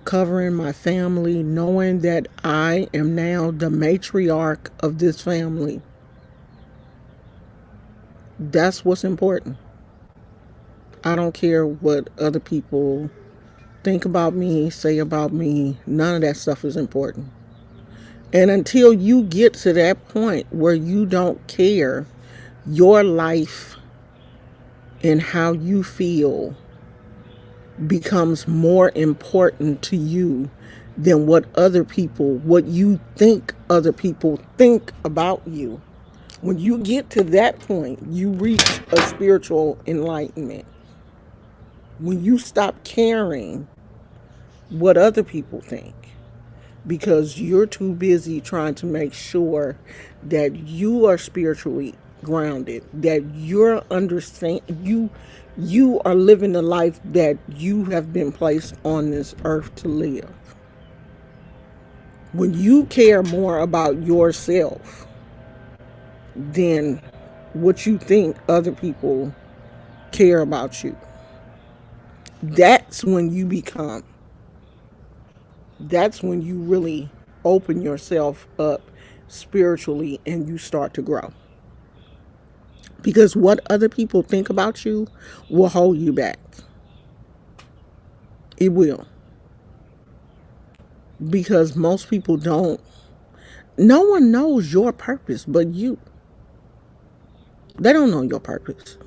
covering my family, knowing that I am now the matriarch of this family. That's what's important. I don't care what other people think about me, say about me. None of that stuff is important. And until you get to that point where you don't care, your life and how you feel becomes more important to you than what you think other people think about you. When you get to that point, you reach a spiritual enlightenment. When you stop caring what other people think, because you're too busy trying to make sure that you are spiritually grounded, that you are living the life that you have been placed on this earth to live. When you care more about yourself than what you think other people care about you, that's when you really open yourself up spiritually and you start to grow. Because what other people think about you will hold you back. It will. Because most people don't. No one knows your purpose but you. They don't know your purpose.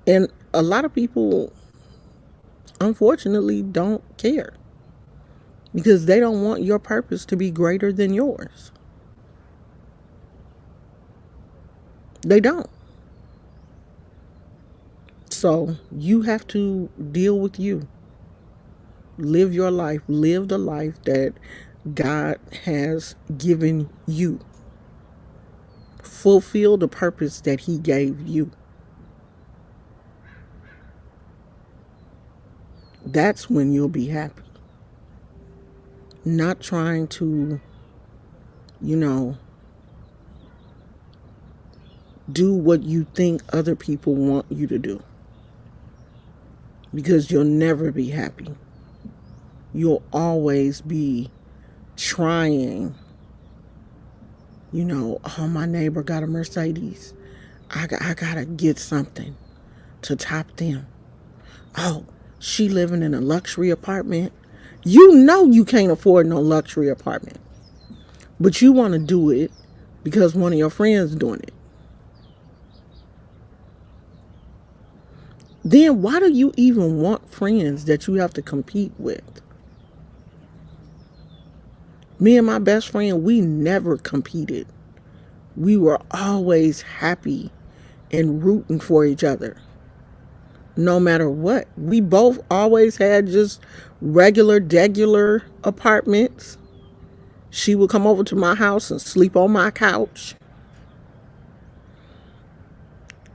And a lot of people, unfortunately, don't care. Because they don't want your purpose to be greater than yours. They don't. So you have to deal with you. Live your life. Live the life that God has given you. Fulfill the purpose that He gave you. That's when you'll be happy. Not trying to, you know, do what you think other people want you to do. Because you'll never be happy. You'll always be trying, oh, my neighbor got a Mercedes. I gotta get something to top them. Oh, she living in a luxury apartment. You know you can't afford no luxury apartment. But you want to do it because one of your friends doing it. Then why do you even want friends that you have to compete with? Me and my best friend, we never competed. We were always happy and rooting for each other. No matter what. We both always had just regular apartments. She would come over to my house and sleep on my couch.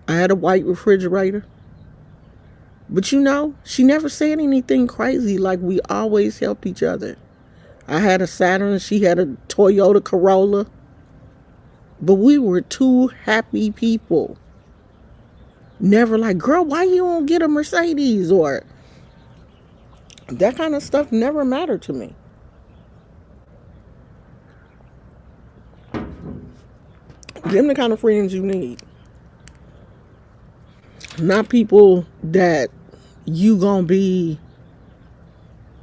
I had a white refrigerator. But she never said anything crazy. Like, we always helped each other. I had a Saturn, she had a Toyota Corolla. But we were two happy people. Never like, girl, why you don't get a Mercedes? Or that kind of stuff never mattered to me. Them the kind of friends you need. Not people that you gonna be,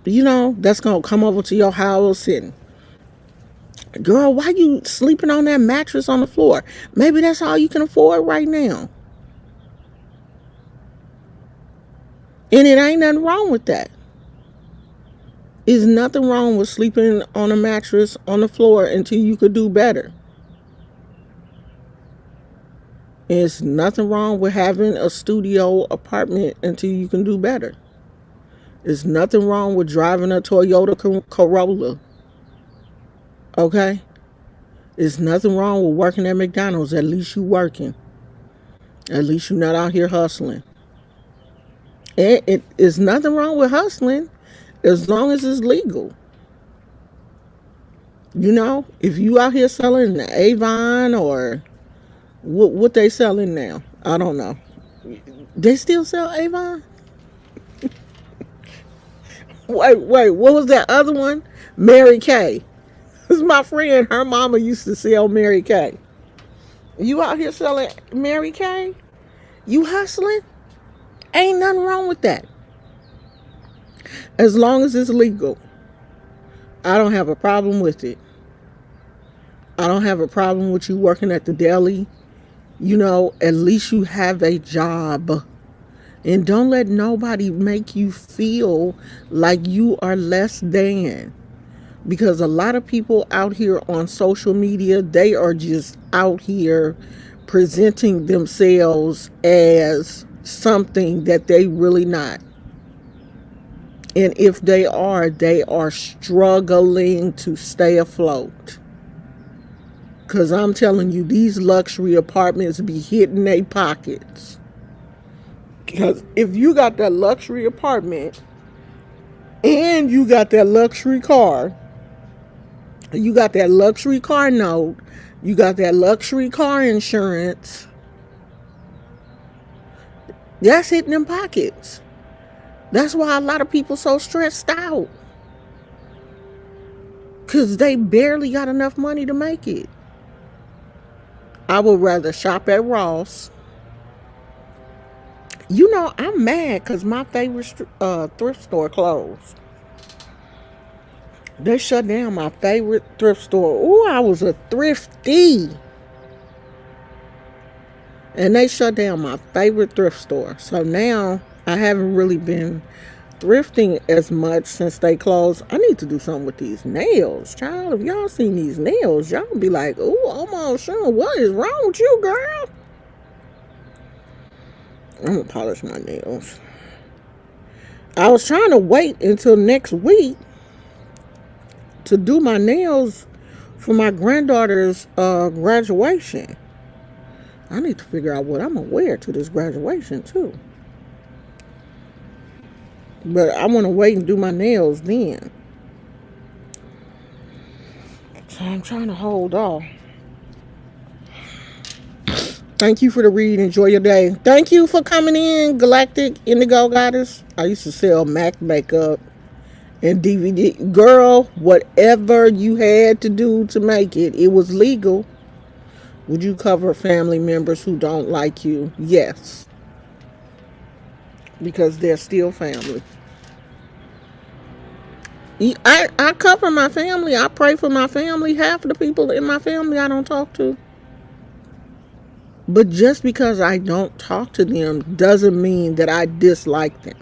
that's gonna come over to your house and, girl, why you sleeping on that mattress on the floor? Maybe that's all you can afford right now. And it ain't nothing wrong with that. There's nothing wrong with sleeping on a mattress on the floor until you could do better. There's nothing wrong with having a studio apartment until you can do better. There's nothing wrong with driving a Toyota Corolla. Okay? There's nothing wrong with working at McDonald's. At least you working. At least you're not out here hustling. And it is nothing wrong with hustling as long as it's legal. If you out here selling Avon or what they selling now, I don't know. They still sell Avon? Wait, what was that other one? Mary Kay. This is my friend. Her mama used to sell Mary Kay. You out here selling Mary Kay? You hustling? Ain't nothing wrong with that. As long as it's legal. I don't have a problem with it. I don't have a problem with you working at the deli. At least you have a job. And don't let nobody make you feel like you are less than. Because a lot of people out here on social media, they are just out here presenting themselves as something that they really not. And if they are struggling to stay afloat. Because I'm telling you, these luxury apartments be hitting their pockets. Because if you got that luxury apartment and you got that luxury car, you got that luxury car note, you got that luxury car insurance, that's hitting them pockets. That's why a lot of people so stressed out. Because they barely got enough money to make it. I would rather shop at Ross. I'm mad because my favorite thrift store closed. They shut down my favorite thrift store. Ooh, I was a thrifty. And they shut down my favorite thrift store. So now I haven't really been thrifting as much since they closed. I need to do something with these nails, child. If y'all seen these nails, y'all be like, ooh, almost sure, what is wrong with you, girl? I'm gonna polish my nails. I was trying to wait until next week to do my nails for my granddaughter's graduation. I need to figure out what I'm gonna wear to this graduation too. But I want to wait and do my nails then. So I'm trying to hold off. Thank you for the read. Enjoy your day. Thank you for coming in, Galactic Indigo Goddess. I used to sell Mac makeup and DVD. Girl, whatever you had to do to make it, it was legal. Would you cover family members who don't like you? Yes. Because they're still family. I cover my family. I pray for my family. Half of the people in my family I don't talk to. But just because I don't talk to them doesn't mean that I dislike them.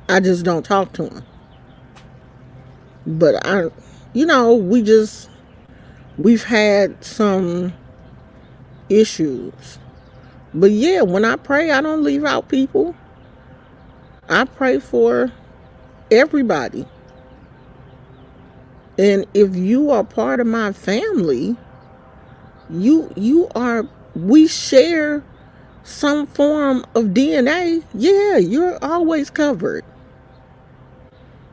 I just don't talk to them. But we've had some issues. But yeah, when I pray, I don't leave out people. I pray for everybody. And if you are part of my family, we share some form of DNA. Yeah, you're always covered.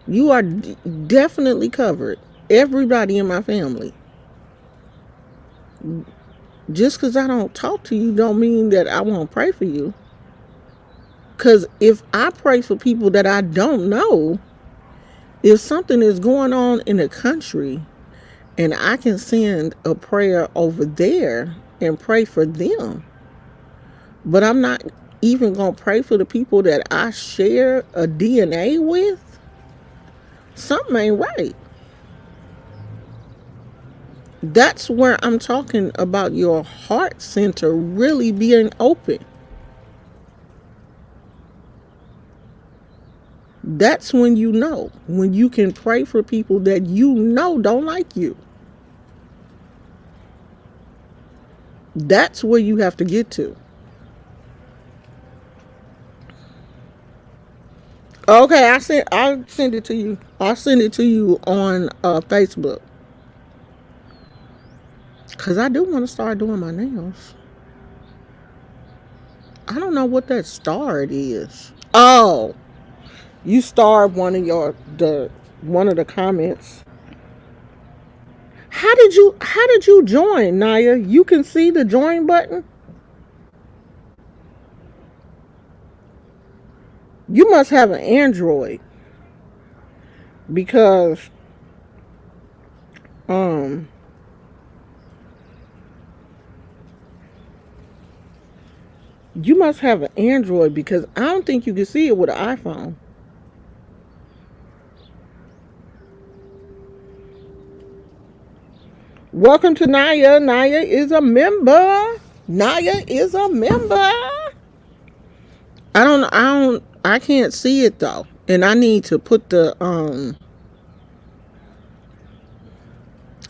You are definitely covered. Everybody in my family. Just because I don't talk to you don't mean that I won't pray for you. Because if I pray for people that I don't know, if something is going on in the country and I can send a prayer over there and pray for them, but I'm not even going to pray for the people that I share a DNA with, something ain't right. That's where I'm talking about your heart center really being open. That's when you can pray for people that you know don't like you. That's where you have to get to. Okay, I'll send it to you. I'll send it to you on Facebook. Because I do want to start doing my nails. I don't know what that starred is. Oh, you starred one of the comments. How did you join, Naya? You can see the join button? You must have an Android. Because you must have an Android because I don't think you can see it with an iPhone. Welcome to Naya. Naya is a member. Naya is a member. I can't see it though. And I need to put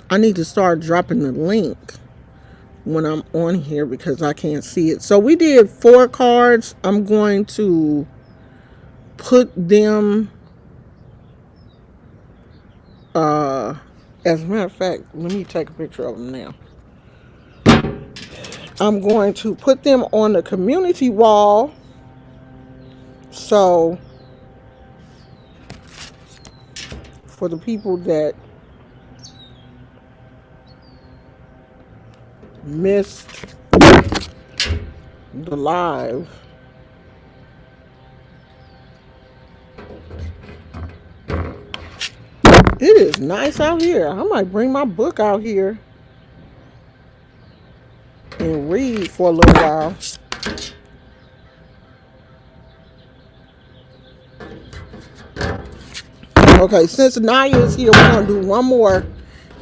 I need to start dropping the link when I'm on here because I can't see it. So we did 4 cards. I'm going to put them as a matter of fact, let me take a picture of them now. I'm going to put them on the community wall. So for the people that missed the live, it is nice out here. I might bring my book out here and read for a little while. Okay, since Naya is here, we're going to do one more,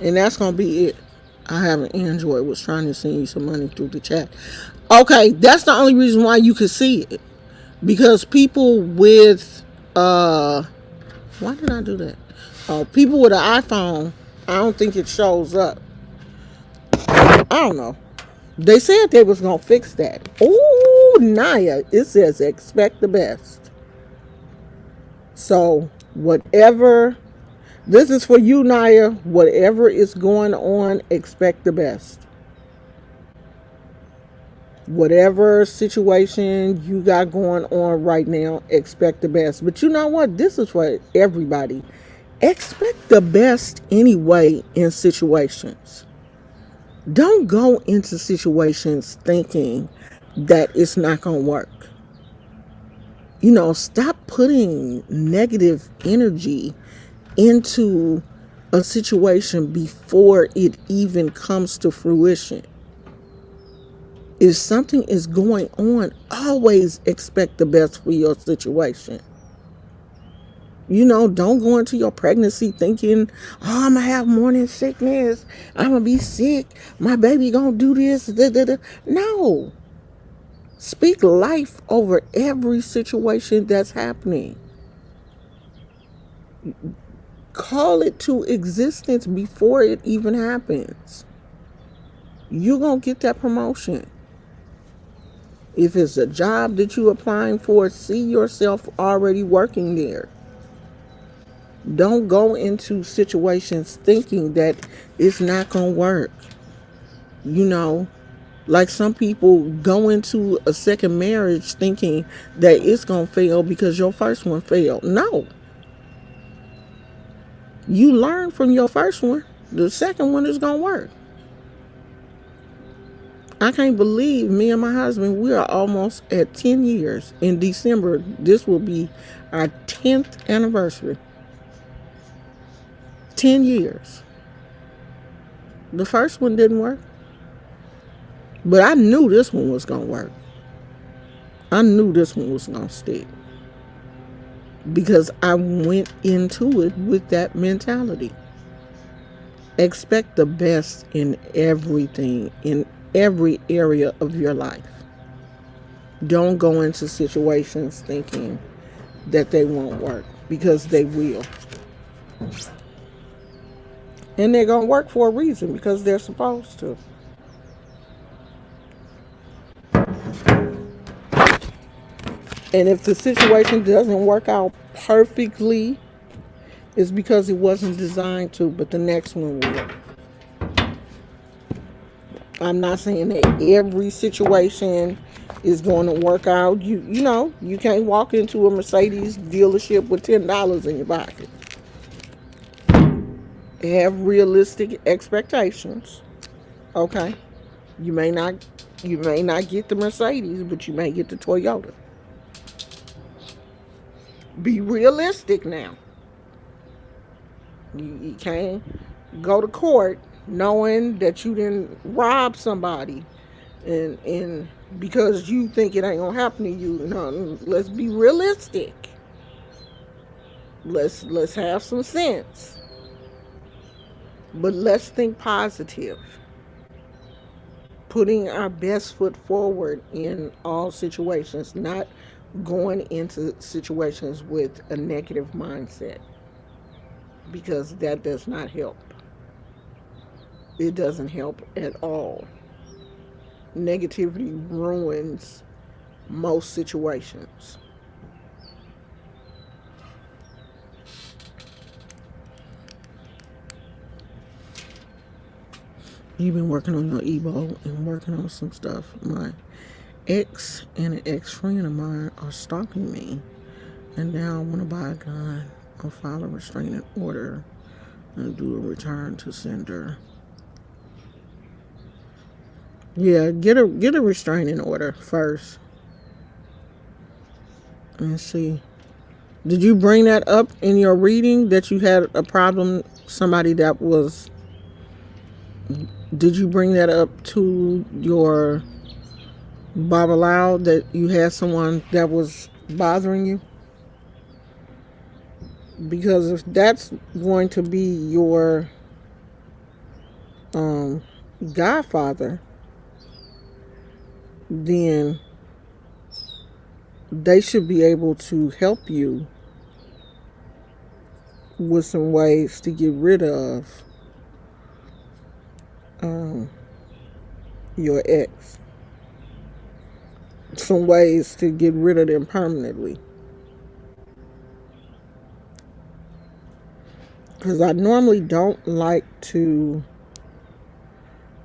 and that's going to be it. I have an Android. Was trying to send you some money through the chat. Okay, that's the only reason why you can see it. Because people with, why did I do that? People with an iPhone, I don't think it shows up. I don't know. They said they was going to fix that. Oh, Naya, it says expect the best. So, whatever, this is for you, Naya. Whatever is going on, expect the best. Whatever situation you got going on right now, expect the best. But you know what? This is for everybody. Expect the best anyway in situations. Don't go into situations thinking that it's not going to work. Stop putting negative energy into a situation before it even comes to fruition. If something is going on, always expect the best for your situation. Don't go into your pregnancy thinking, oh, I'm going to have morning sickness. I'm going to be sick. My baby going to do this. Da, da, da. No. Speak life over every situation that's happening. Call it to existence before it even happens. You're going to get that promotion. If it's a job that you're applying for, see yourself already working there. Don't go into situations thinking that it's not going to work. Like some people go into a second marriage thinking that it's going to fail because your first one failed. No. You learn from your first one. The second one is going to work. I can't believe me and my husband, we are almost at 10 years. In December, this will be our 10th anniversary. 10 years. The first one didn't work. But I knew this one was going to work. I knew this one was going to stick. Because I went into it with that mentality. Expect the best in everything, in every area of your life. Don't go into situations thinking that they won't work, because they will. And they're going to work for a reason, because they're supposed to. And if the situation doesn't work out perfectly, it's because it wasn't designed to, but the next one will. I'm not saying that every situation is going to work out. You can't walk into a Mercedes dealership with $10 in your pocket. Have realistic expectations. Okay. You may not get the Mercedes, but you may get the Toyota. Be realistic now. You can't go to court knowing that you didn't rob somebody and because you think it ain't gonna happen to you. No, let's be realistic. Let's have some sense. But let's think positive. Putting our best foot forward in all situations, not going into situations with a negative mindset, because that does not help. It doesn't help at all. Negativity ruins most situations. You've been working on your Ebo and working on some stuff. My ex and an ex-friend of mine are stalking me, and now I want to buy a gun or file a restraining order and do a return to sender. Yeah, get a restraining order first and see. Did you bring that up in your reading that you had a problem? Somebody that was. Did you bring that up to your Babalao, that you had someone that was bothering you? Because if that's going to be your godfather, then they should be able to help you with some ways to get rid of your ex. Some ways to get rid of them permanently. Because I normally don't like to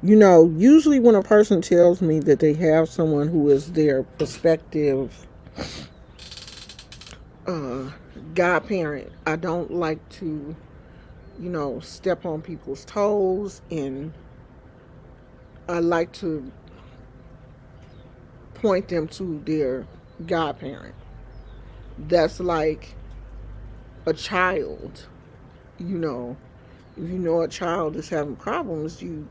Usually when a person tells me that they have someone who is their prospective uh, godparent, I don't like to, step on people's toes, and I like to point them to their godparent. That's like a child, you know. If you know a child is having problems, you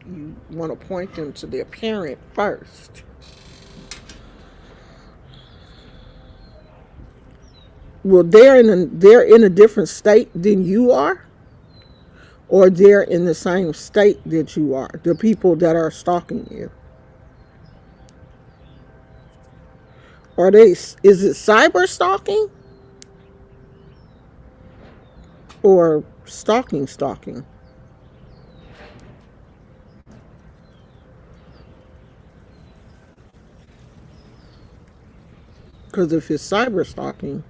want to point them to their parent first. Well, they're in a different state than you are, or they're in the same state that you are. The people that are stalking you, are they? Is it cyber stalking or stalking? Because if it's cyber stalking,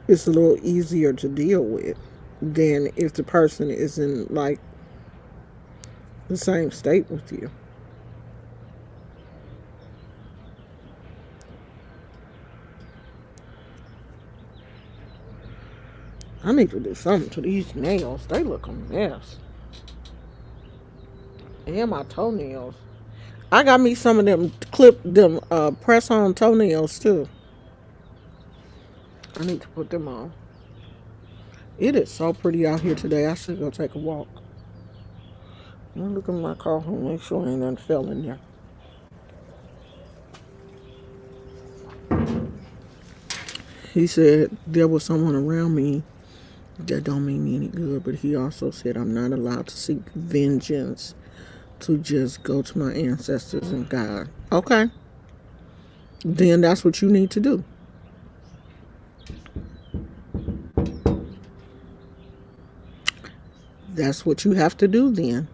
it's a little easier to deal with than if the person is in like the same state with you. I need to do something to these nails. They look a mess. And my toenails. I got me some of them press on toenails too. I need to put them on. It is so pretty out here today. I should go take a walk. Let me look at my car and make sure ain't nothing fell in there. He said there was someone around me that don't mean me any good, but he also said I'm not allowed to seek vengeance, to just go to my ancestors and God. Okay. Then that's what you need to do. That's what you have to do then.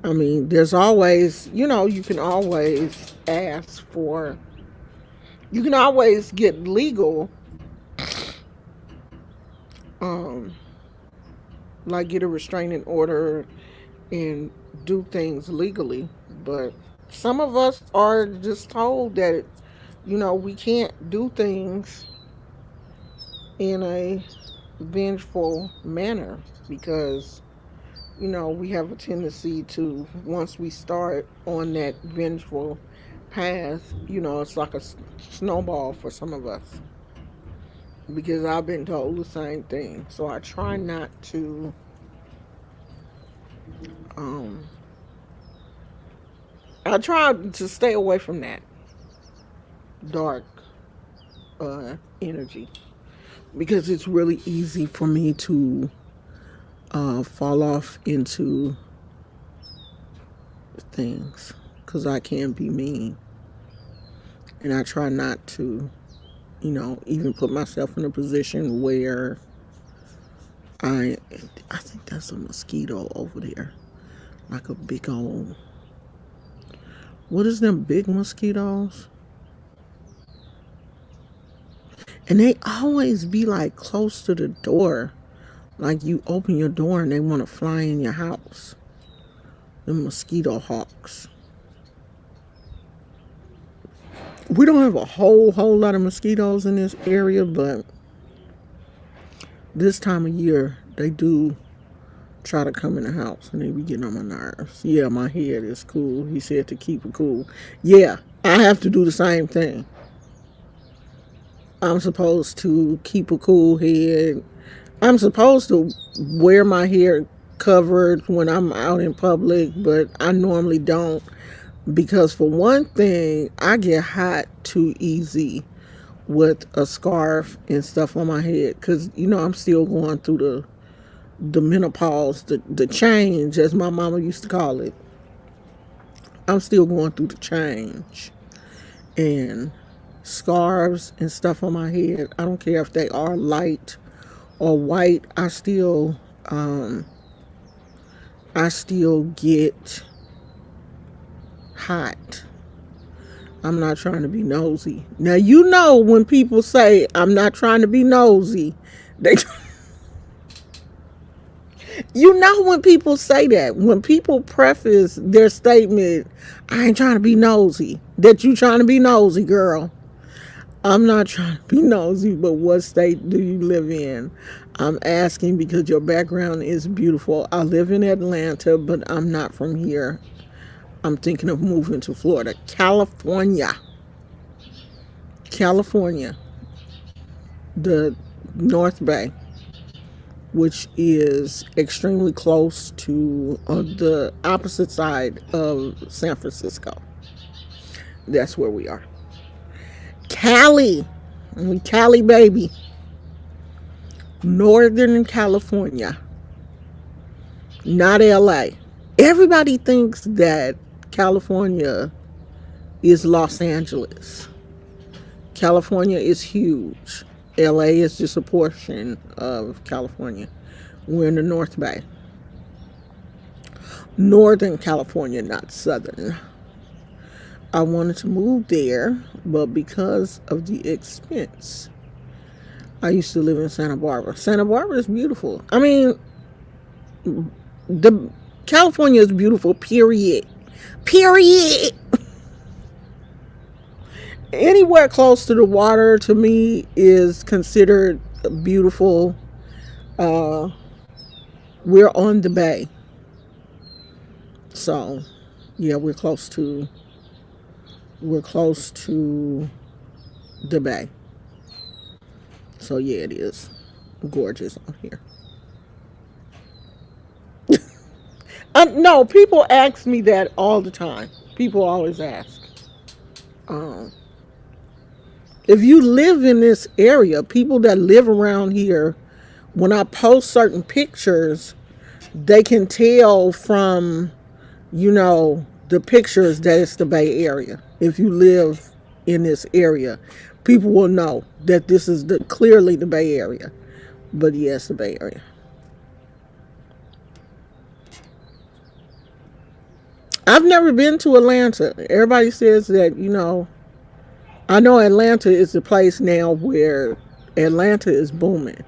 I mean, there's always, you can always ask for, you can always get legal, um, like get a restraining order and do things legally. But some of us are just told that, we can't do things in a vengeful manner because we have a tendency to, once we start on that vengeful path, it's like a snowball for some of us. Because I've been told the same thing. So I try not to, um, I try to stay away from that dark energy because it's really easy for me to fall off into things because I can be mean. And I try not to, even put myself in a position where I I think that's a mosquito over there. Like a big old, what is them big mosquitoes? And they always be like close to the door. Like you open your door and they want to fly in your house. The mosquito hawks. We don't have a whole lot of mosquitoes in this area, but this time of year they do try to come in the house and they be getting on my nerves. Yeah, my head is cool. He said to keep it cool. Yeah, I have to do the same thing. I'm supposed to keep a cool head. I'm supposed to wear my hair covered when I'm out in public, but I normally don't because, for one thing, I get hot too easy with a scarf and stuff on my head because I'm still going through the menopause, the change, as my mama used to call it. I'm still going through the change, and scarves and stuff on my head, I don't care if they are light or white, I still get hot. I'm not trying to be nosy. Now when people say I'm not trying to be nosy, they You know when people say that, when people preface their statement, I ain't trying to be nosy, that you trying to be nosy, girl. I'm not trying to be nosy, but what state do you live in? I'm asking because your background is beautiful. I live in Atlanta, but I'm not from here. I'm thinking of moving to Florida. California. California. The North Bay, which is extremely close to the opposite side of San Francisco. That's where we are. Cali. Cali, baby. Northern California. Not LA. Everybody thinks that California is Los Angeles. California is huge. LA is just a portion of California. We're in the North Bay. Northern California, not Southern. I wanted to move there, but because of the expense, I used to live in Santa Barbara. Santa Barbara is beautiful. I mean, the California is beautiful, period. Period. Anywhere close to the water to me is considered beautiful. Uh, we're on the bay. So, yeah, we're close to the bay. So, yeah, it is gorgeous on here. No, people ask me that all the time. People always ask. Um, if you live in this area, people that live around here, when I post certain pictures, they can tell from, the pictures that it's the Bay Area. If you live in this area, people will know that this is clearly the Bay Area. But yes, the Bay Area. I've never been to Atlanta. Everybody says that, I know Atlanta is the place now where Atlanta is booming.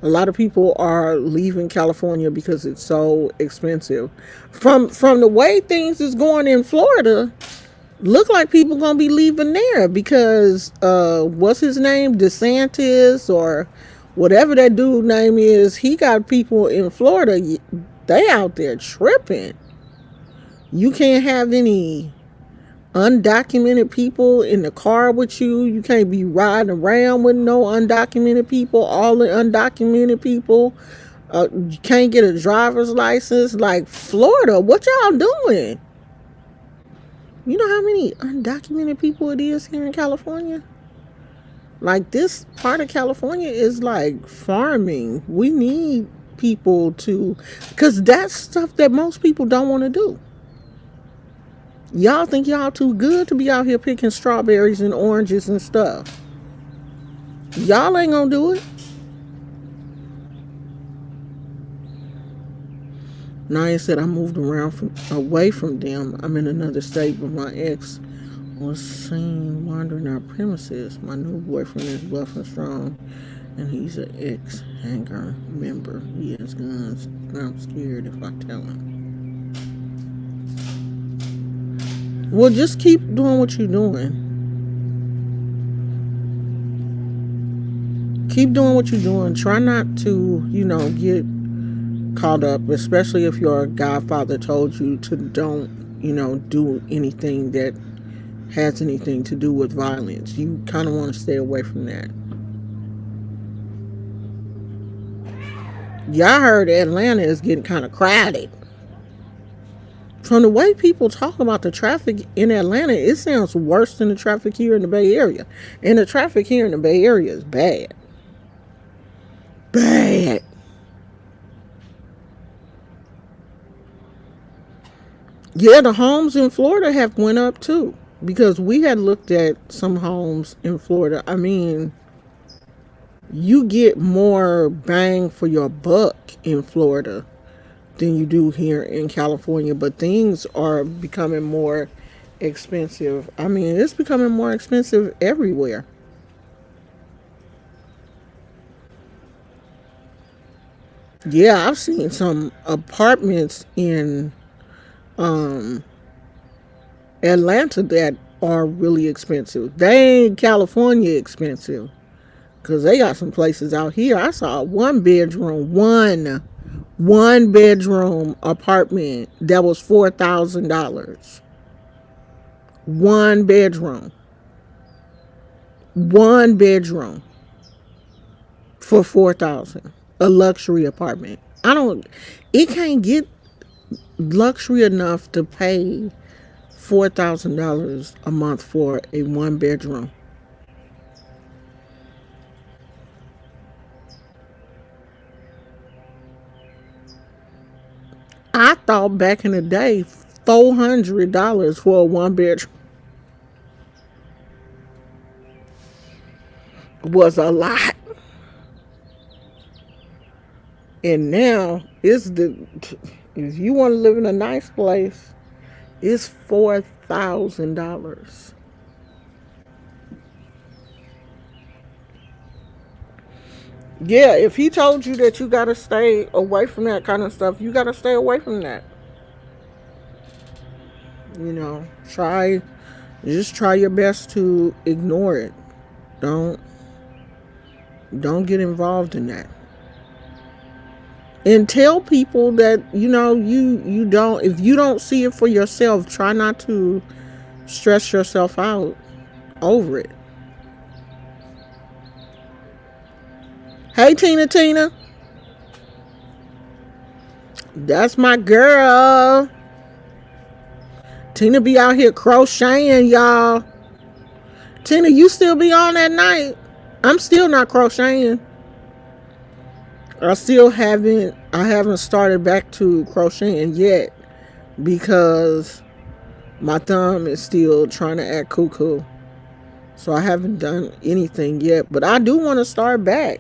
A lot of people are leaving California because it's so expensive. From the way things is going in Florida, look like people gonna be leaving there because what's his name? DeSantis or whatever that dude name is, he got people in Florida, they out there tripping. You can't have any undocumented people in the car with you. You can't be riding around with no undocumented people. All the undocumented people, you can't get a driver's license. Like Florida, what y'all doing? You know how many undocumented people it is here in California? Like this part of California is like farming. We need people to, because that's stuff that most people don't want to do. Y'all think y'all too good to be out here picking strawberries and oranges and stuff. Y'all ain't gonna do it. Naya said I moved away from them. I'm in another state, but my ex was seen wandering our premises. My new boyfriend is buff and strong, and he's an ex-hangar member. He has guns, and I'm scared if I tell him. Well, just keep doing what you're doing. Keep doing what you're doing. Try not to, get caught up, especially if your godfather told you to don't, do anything that has anything to do with violence. You kind of want to stay away from that. Y'all heard Atlanta is getting kind of crowded. From the way people talk about the traffic in Atlanta, it sounds worse than the traffic here in the Bay Area. And the traffic here in the Bay Area is bad. Bad. Yeah, the homes in Florida have went up too. Because we had looked at some homes in Florida. I mean, you get more bang for your buck in Florida than you do here in California, but things are becoming more expensive. I mean, it's becoming more expensive everywhere. Yeah, I've seen some apartments in um Atlanta that are really expensive. They ain't California expensive because they got some places out here. I saw a one bedroom apartment that was $4,000. One bedroom, one bedroom for 4,000. A luxury apartment. I don't. It can't get luxury enough to pay $4,000 a month for a one bedroom. I thought back in the day, $400 for a one bedroom was a lot, and now it's the. If you want to live in a nice place, it's $4,000. Yeah, if he told you that you gotta stay away from that kind of stuff, you gotta stay away from that. Try just try your best to ignore it. Don't don't get involved in that. And tell people that you don't, if you don't see it for yourself, try not to stress yourself out over it. Hey, Tina, that's my girl. Tina be out here crocheting, y'all. Tina, you still be on at night? I'm still not crocheting. I haven't started back to crocheting yet because my thumb is still trying to act cuckoo. So I haven't done anything yet, but I do want to start back.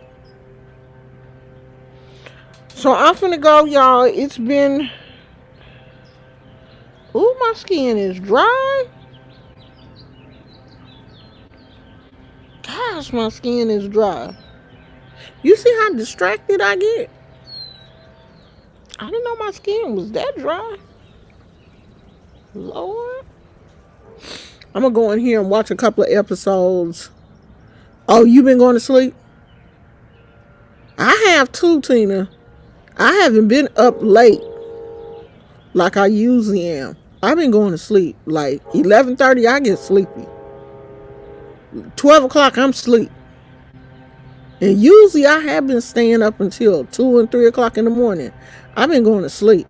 So I'm finna go, y'all. It's been, ooh, my skin is dry. Gosh, my skin is dry. You see how distracted I get? I didn't know my skin was that dry. Lord. I'm gonna go in here and watch a couple of episodes. Oh, you been going to sleep? I have too, Tina. I haven't been up late like I usually am. I've been going to sleep. Like 11:30, I get sleepy. 12 o'clock, I'm asleep. And usually I have been staying up until 2 and 3 o'clock in the morning. I've been going to sleep.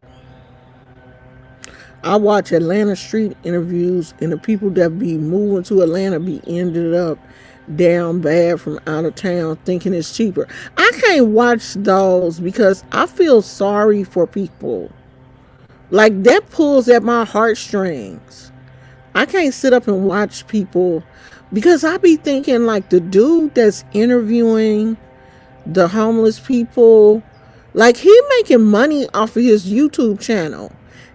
I watch Atlanta street interviews, and the people that be moving to Atlanta be ended up down bad from out of town thinking it's cheaper. I can't watch those because I feel sorry for people. Like, that pulls at my heartstrings. I can't sit up and watch people because I be thinking, like, the dude that's interviewing the homeless people, like, he making money off of his YouTube channel.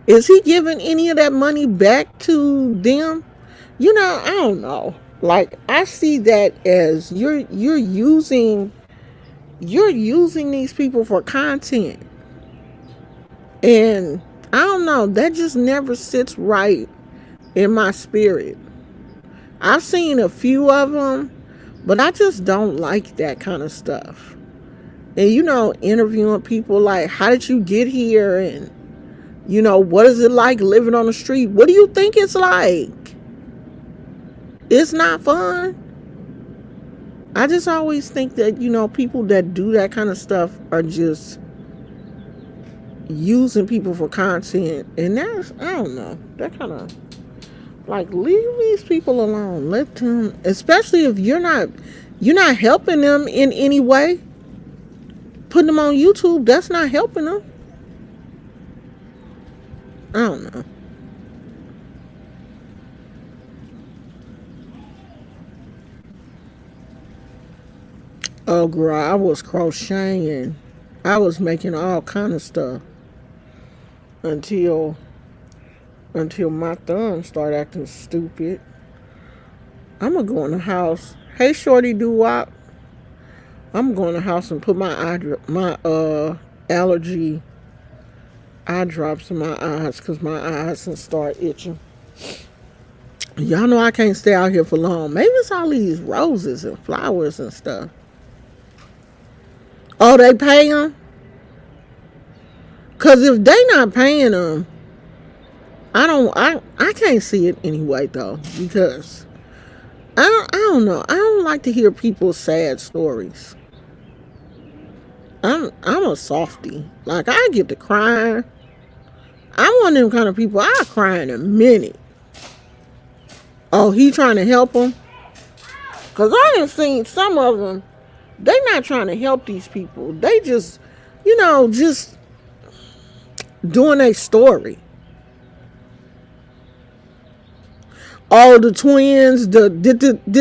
Is he giving any of that money back to them? I don't know. Like, I see that as you're using these people for content. And I don't know, that just never sits right in my spirit. I've seen a few of them, but I just don't like that kind of stuff. And interviewing people like, how did you get here? And what is it like living on the street? What do you think it's like? It's not fun. I just always think that, people that do that kind of stuff are just using people for content. And that's, I don't know, that kind of, like, leave these people alone. Let them, especially if you're not helping them in any way. Putting them on YouTube, that's not helping them. I don't know. Oh, girl, I was crocheting. I was making all kind of stuff until my thumb started acting stupid. I'm gonna go in the house. Hey, Shorty Doo Wop. I'm going to the house and put my allergy eye drops in my eyes because my eyes can start itching. Y'all know I can't stay out here for long. Maybe it's all these roses and flowers and stuff. Oh, they pay them? Because if they not paying them, I can't see it anyway though, because I don't know. I don't like to hear people's sad stories. I'm a softie. Like, I get to crying. I'm one of them kind of people. I cry in a minute. Oh, he trying to help them? Because I done seen some of them. They not trying to help these people. They just, just doing a story. Oh, the twins. Did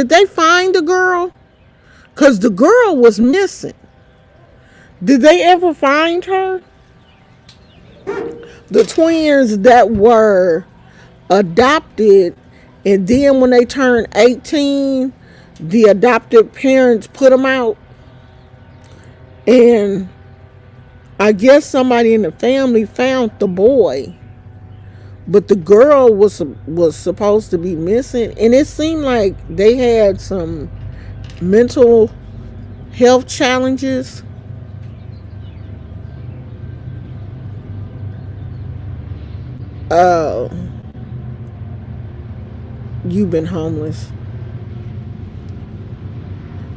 they find the girl? Because the girl was missing. Did they ever find her? The twins that were adopted, and then when they turned 18, the adopted parents put them out. And I guess somebody in the family found the boy, but the girl was supposed to be missing. And it seemed like they had some mental health challenges. Oh, you've been homeless.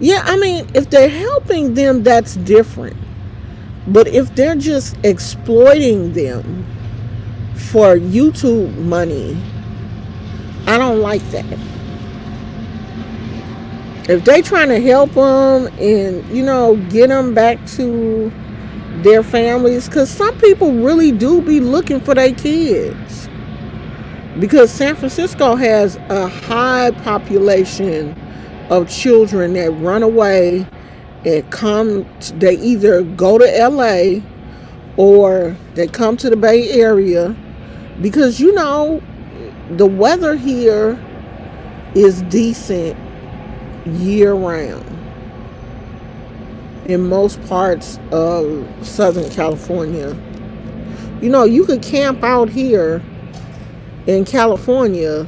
Yeah, I mean, if they're helping them, that's different. But if they're just exploiting them for YouTube money, I don't like that. If they trying to help them and, get them back to their families, because some people really do be looking for their kids. Because San Francisco has a high population of children that run away and they either go to LA or they come to the Bay Area, because the weather here is decent year round in most parts of Southern California. You could camp out here in California.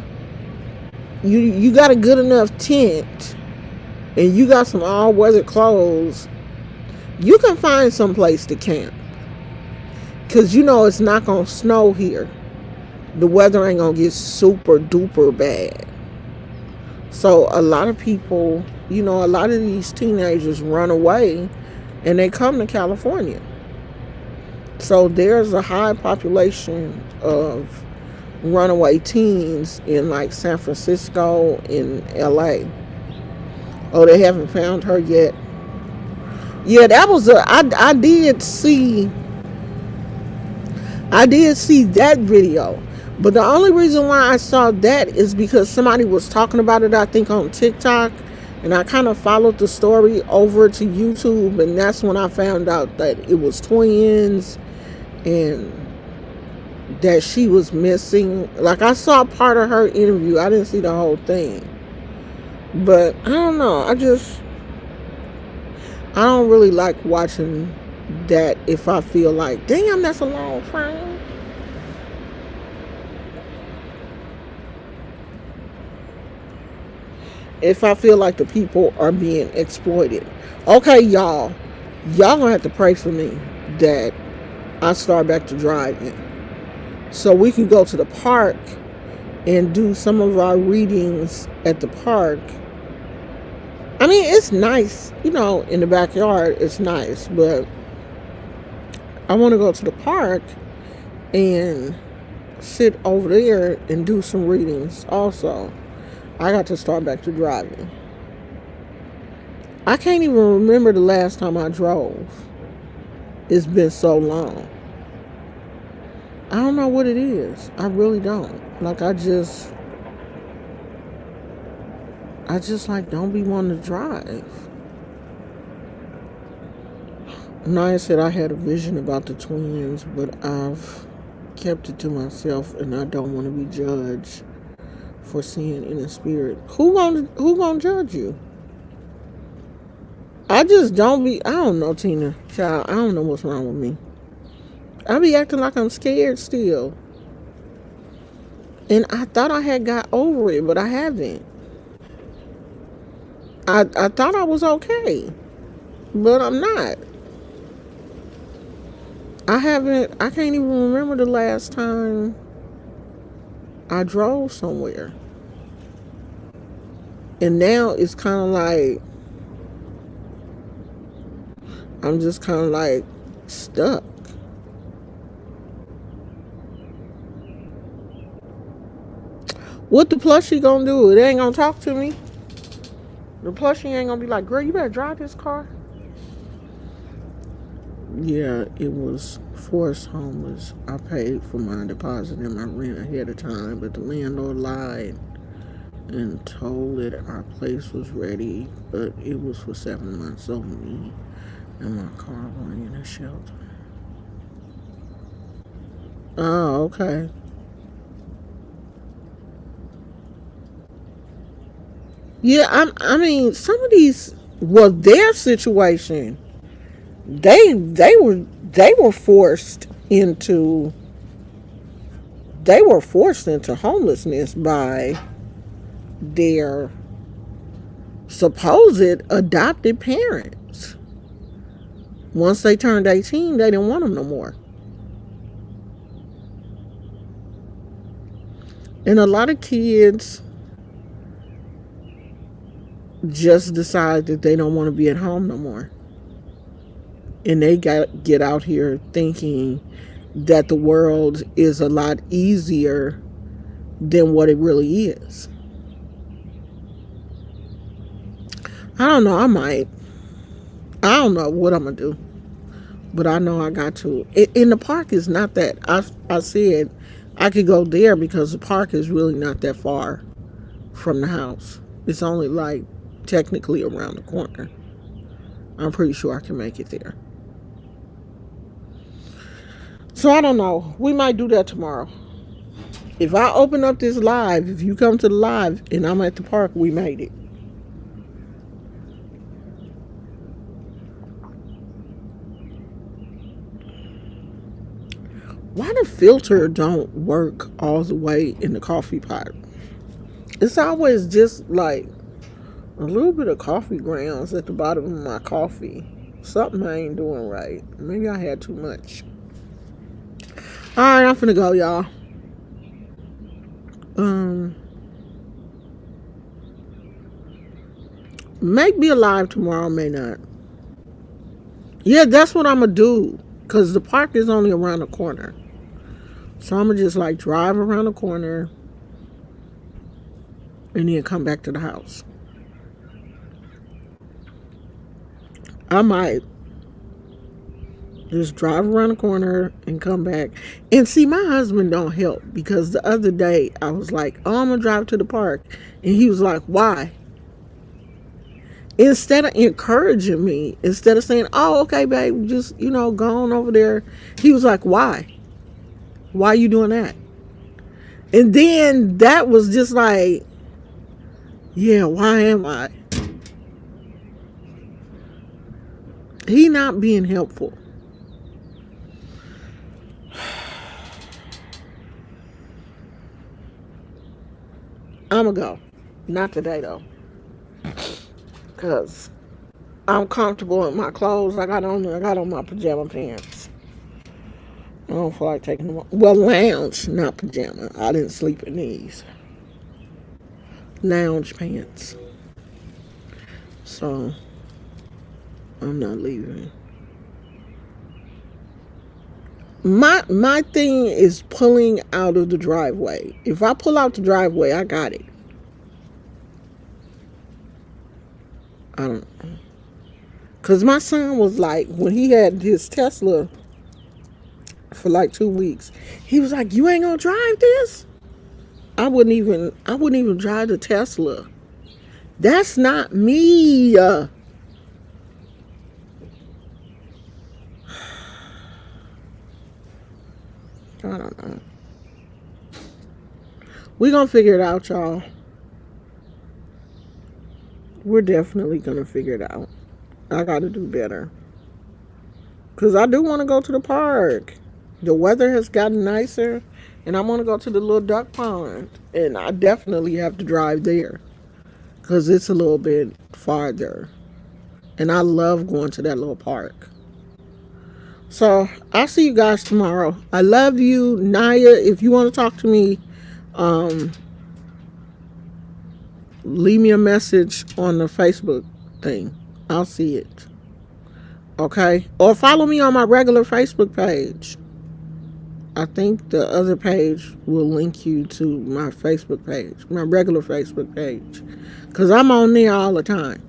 You got a good enough tent and you got some all-weather clothes, you can find some place to camp. Because it's not going to snow here. The weather ain't going to get super duper bad. So a lot of people, a lot of these teenagers run away and they come to California. So there's a high population of runaway teens in like San Francisco and LA. Oh, they haven't found her yet. Yeah, that was I did see that video. But the only reason why I saw that is because somebody was talking about it, I think, on TikTok. And I kind of followed the story over to YouTube. And that's when I found out that it was twins and that she was missing. Like, I saw part of her interview. I didn't see the whole thing. But I don't know. I don't really like watching that if I feel like, damn, that's a long time. If I feel like the people are being exploited. Okay, y'all gonna have to pray for me that I start back to driving, so we can go to the park and do some of our readings at the park. I mean, it's nice, in the backyard, it's nice, but I want to go to the park and sit over there and do some readings also. I got to start back to driving. I can't even remember the last time I drove. It's been so long. I don't know what it is. I really don't. Like, I just like don't be wanting to drive. Naya said I had a vision about the twins, but I've kept it to myself and I don't want to be judged for seeing in the spirit. Who gonna judge you? I just don't be, I don't know, Tina. Child, I don't know what's wrong with me. I be acting like I'm scared still. And I thought I had got over it, but I haven't. I thought I was okay, but I'm not. I can't even remember the last time I drove somewhere. And now it's kind of like, I'm just kind of like stuck. What the plushie gonna do? It ain't gonna talk to me. The plushie ain't gonna be like, girl, you better drive this car. Yeah, it was forced homeless. I paid for my deposit and my rent ahead of time, but the landlord lied and told it our place was ready, but it was for 7 months, so me and my car were in a shelter. Oh, okay. Yeah, I mean, some of these was their situation. They were forced into homelessness by their supposed adopted parents. Once they turned 18, they didn't want them no more. And a lot of kids just decide that they don't want to be at home no more. And they get out here thinking that the world is a lot easier than what it really is. I don't know. I don't know what I'm going to do. But I know I got to. In the park is not that. I said I could go there because the park is really not that far from the house. It's only like technically around the corner. I'm pretty sure I can make it there. So I don't know. We might do that tomorrow. If I open up this live, if you come to the live and I'm at the park, we made it. Why the filter don't work all the way in the coffee pot? It's always just like a little bit of coffee grounds at the bottom of my coffee. Something I ain't doing right. Maybe I had too much. Alright, I'm finna go, y'all. May be alive tomorrow, may not. Yeah, that's what I'm gonna do. Cause the park is only around the corner. So I'm gonna just like drive around the corner and then come back to the house. I might just drive around the corner and come back. And see, my husband don't help because the other day I was like, oh, I'm gonna drive to the park. And he was like, why? Instead of encouraging me, instead of saying, oh, okay, babe, just, go on over there. He was like, why? Why are you doing that? And then that was just like, yeah, why am I? He not being helpful. I'ma go. Not today though. Cause I'm comfortable in my clothes. I got on my pajama pants. I don't feel like taking them off. Well, lounge, not pajama. I didn't sleep in these. Lounge pants. So I'm not leaving. My thing is pulling out of the driveway. If I pull out the driveway, I got it. I don't know. Because my son was like, when he had his Tesla for like 2 weeks, he was like, you ain't gonna drive this? I wouldn't even drive the Tesla. That's not me. I don't know. We're gonna figure it out, y'all. We're definitely gonna figure it out. I gotta do better. Because I do want to go to the park. The weather has gotten nicer, and I want to go to the little duck pond, and I definitely have to drive there because it's a little bit farther, and I love going to that little park. So I'll see you guys tomorrow. I love you, Naya. If you want to talk to me, um, leave me a message on the Facebook thing. I'll see it. Okay? Or follow me on my regular Facebook page. I think the other page will link you to my Facebook page, my regular Facebook page. Because I'm on there all the time.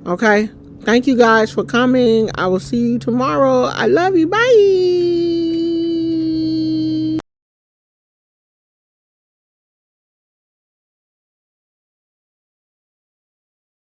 Okay? Thank you guys for coming. I will see you tomorrow. I love you. Bye.